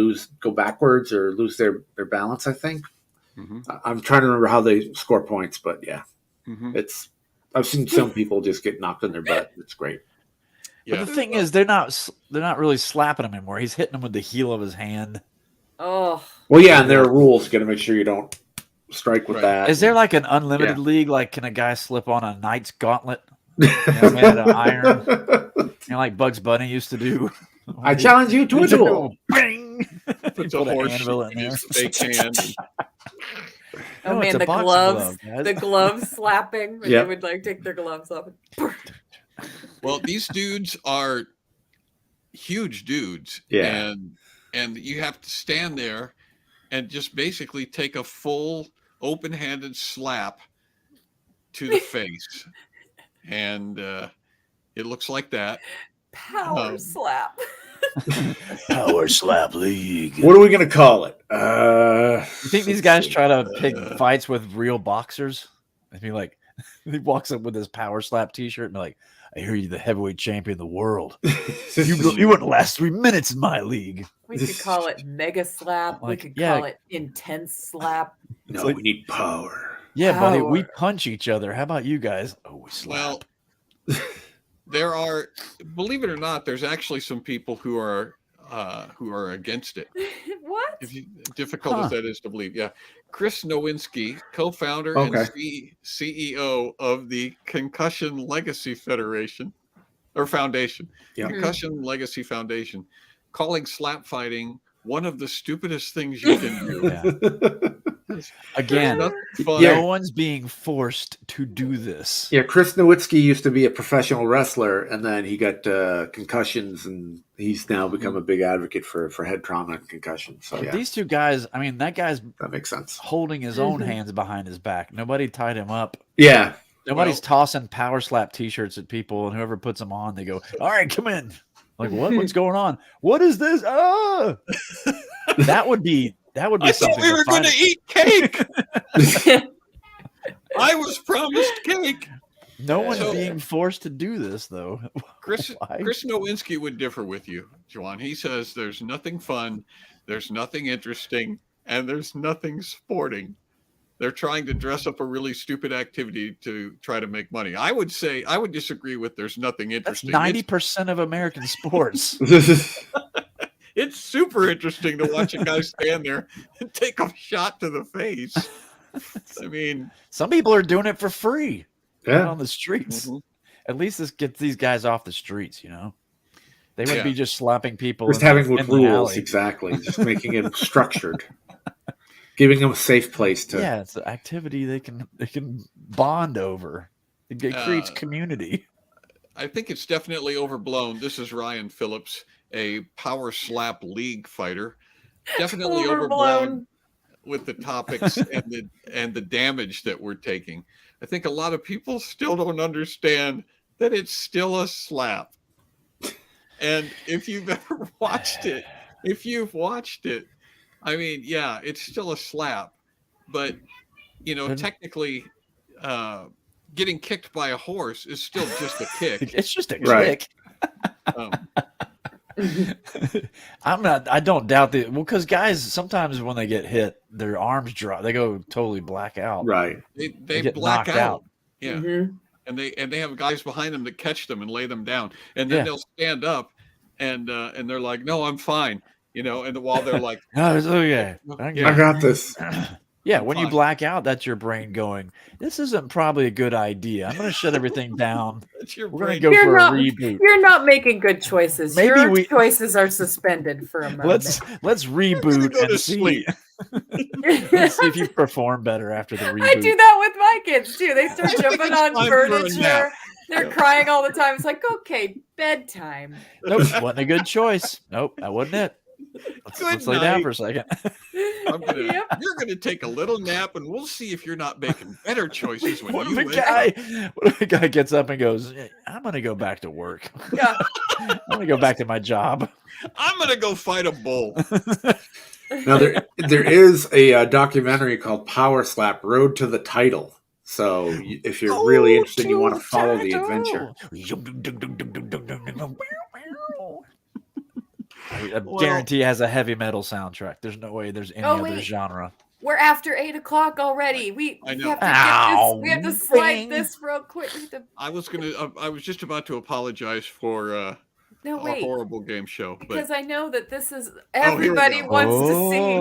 go backwards or lose their balance. I think I'm trying to remember how they score points, but yeah. Mm-hmm. I've seen some people just get knocked in their butt. It's great. Yeah. But the thing is, they're not really slapping him anymore. He's hitting him with the heel of his hand. Oh. Well, yeah, and there are rules. Got to make sure you don't strike with that. Is there like an unlimited league? Like, can a guy slip on a knight's gauntlet? Made out of iron, like Bugs Bunny used to do. I challenge you to a duel. Bang! Puts a horse in his fake hand. Oh man, the gloves slapping when they would like take their gloves off. Well, these dudes are huge dudes, and you have to stand there and just basically take a full open-handed slap to the face. And it looks like that. Power slap. Power slap league. What are we going to call it? You think these guys try to pick fights with real boxers? I mean, like, he walks up with his power slap T-shirt and be like, I hear you're the heavyweight champion of the world. you wouldn't last 3 minutes in my league. We could call it mega slap. We could call it intense slap. No, we need power. Yeah, buddy, we punch each other. How about you guys? Oh, we slap. Well, there are, believe it or not, there's actually some people who are against it. What? Difficult as that is to believe. Yeah. Chris Nowinski, co-founder and CEO of the Concussion Legacy Foundation. Yeah. Concussion Legacy Foundation, calling slap fighting one of the stupidest things you can do. Yeah. Again, no one's being forced to do this. Yeah, Chris Nowinski used to be a professional wrestler, and then he got concussions, and he's now become a big advocate for head trauma and concussion. So these two guys, I mean, that makes sense. Holding his own hands behind his back. Nobody tied him up. Yeah. Nobody's tossing power slap T-shirts at people, and whoever puts them on, they go, all right, come in. Like, what's going on? What is this? Ah! That would be I thought we were going to eat cake. I was promised cake. No one's being forced to do this, though. Chris Nowinski would differ with you, Juan. He says there's nothing fun, there's nothing interesting, and there's nothing sporting. They're trying to dress up a really stupid activity to try to make money. I would disagree with there's nothing interesting. That's 90% of American sports. It's super interesting to watch a guy stand there and take a shot to the face. I mean, some people are doing it for free on the streets. Mm-hmm. At least this gets these guys off the streets, you know? They wouldn't be just slapping people. Just having rules, exactly. Just making it structured. Giving them a safe place to. Yeah, it's an activity they can bond over. It creates community. I think it's definitely overblown. This is Ryan Phillips, a power slap league fighter. Definitely overblown with the topics and the damage that we're taking. I think a lot of people still don't understand that it's still a slap. And if you've ever watched it, I mean, yeah, it's still a slap, but technically, getting kicked by a horse is still just a kick. It's just a kick. I don't doubt that. Well, because guys, sometimes when they get hit, their arms drop. They go totally black out. Right. They black out. Yeah. Mm-hmm. And they have guys behind them that catch them and lay them down, and then they'll stand up, and they're like, "No, I'm fine," And while they're like, "No, it's okay. I got this." Yeah, when you black out, that's your brain going, this isn't probably a good idea. I'm going to shut everything down. We're going to go for a reboot. You're not making good choices. Your choices are suspended for a moment. Let's reboot and see. Let's see if you perform better after the reboot. I do that with my kids, too. They start jumping on furniture. They're crying all the time. It's like, okay, bedtime. Nope, wasn't a good choice. Nope, that wasn't it. Let's lay down for a second. You're going to take a little nap, and we'll see if you're not making better choices when what if a guy gets up and goes, I'm going to go back to work. Yeah. I'm going to go back to my job. I'm going to go fight a bull. Now, there is a documentary called Power Slap, Road to the Title. So if you're really interested, you want to follow the adventure. I guarantee it has a heavy metal soundtrack. There's no way there's any other genre. We're after 8 o'clock already. We have to get this. We have to slide this real quick. I was just about to apologize for our horrible game show, because I know that this is everybody wants to see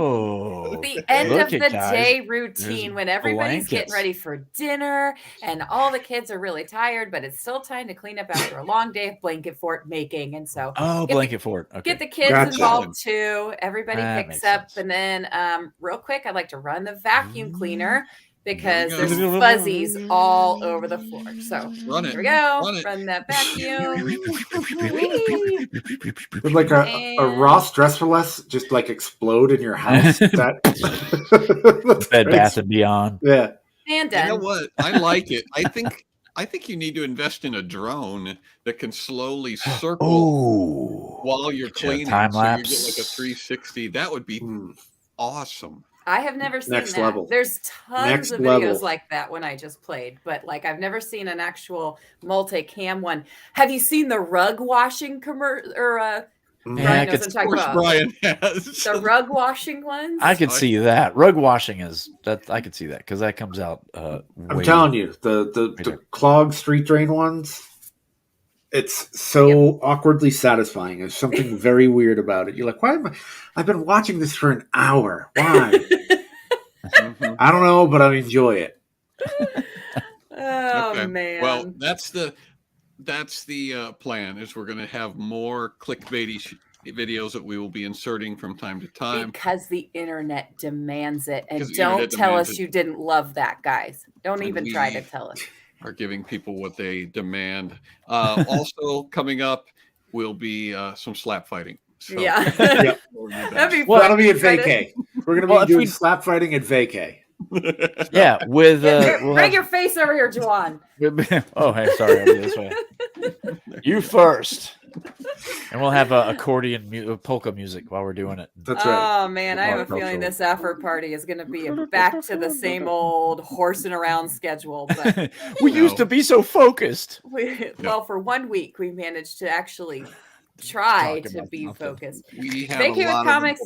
the end of the day routine when everybody's getting ready for dinner and all the kids are really tired, but it's still time to clean up after a long day of blanket fort making. And so blanket fort. Okay. Get the kids involved too. Everybody picks up, and then real quick, I'd like to run the vacuum cleaner because there's fuzzies all over the floor. So here we go. Run that vacuum. Would like a Ross Dress for Less just like explode in your house? Bed Bath and Beyond. Yeah. And you know what? I like it. I think you need to invest in a drone that can slowly circle while you're cleaning. Time lapse. So you get like a 360. That would be awesome. I have never seen Next that. level. There's tons of videos like that when I just played, but like I've never seen an actual multi-cam one. Have you seen the rug washing commercial? Or Brian knows what I'm talking about. Brian has the rug washing ones. I could see that. Rug washing is that. I could see that because that comes out. I'm telling you, the clogged street drain ones. It's so awkwardly satisfying. There's something very weird about it. You're like, why I've been watching this for an hour. Why? I don't know, but I enjoy it. Man. Well, that's the plan. Is we're going to have more clickbaity videos that we will be inserting from time to time because the internet demands it. And don't tell us you didn't love that, guys. Don't even try to tell us. Are giving people what they demand. Also coming up will be some slap fighting. So, that'll be at vacay. We're going to be doing slap fighting at vacay. Yeah, with bring your face over here, Juwan. Oh, hey, sorry, I'll do this way. You first. And we'll have accordion polka music while we're doing it. That's right. Oh man, I have a feeling this after party is going to be back to the same old horsing around schedule. But we used to be so focused. Well, for 1 week, we managed to actually try to be focused. Vacation with Comics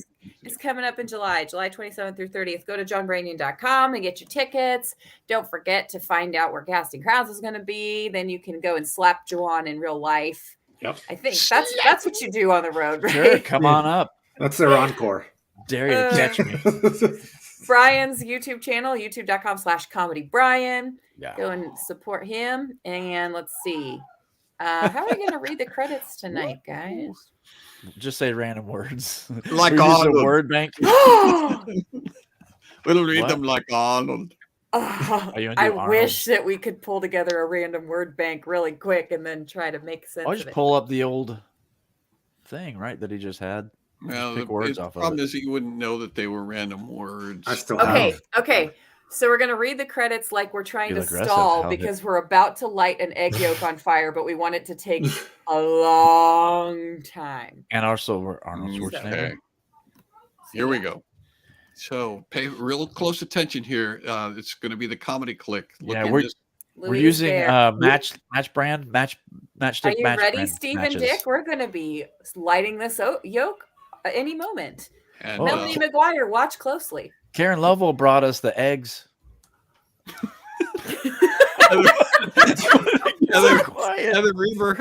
is coming up in July 27th through 30th. Go to johnbranian.com and get your tickets. Don't forget to find out where Casting Crowns is going to be. Then you can go and slap Juwan in real life. Yep. I think that's what you do on the road, right? Sure, come on up. That's their encore. Dare you to catch me. Brian's YouTube channel, youtube.com/comedybrian. Yeah. Go and support him. And let's see. How are we going to read the credits tonight, guys? Just say random words. Like Arnold. A word bank. We'll read them like Arnold. I wish that we could pull together a random word bank really quick and then try to make sense I'll of just it. pull up the old thing, right, that he just had. Well, the problem is that you wouldn't know that they were random words. I still have. Okay. So we're going to read the credits like we're trying to stall because we're about to light an egg yolk on fire, but we want it to take a long time. And also we're Arnold Schwarzenegger. Okay. Here we go. So pay real close attention here. It's going to be the comedy click. We're using matchstick. Are you ready, Steve and Dick? We're going to be lighting this yolk any moment. And Melanie McGuire, watch closely. Karen Lovell brought us the eggs. Heather Reaver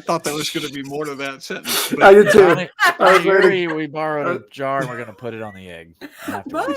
thought that was going to be more to that sentence. But I did too. We borrowed a jar and we're going to put it on the egg. Bye.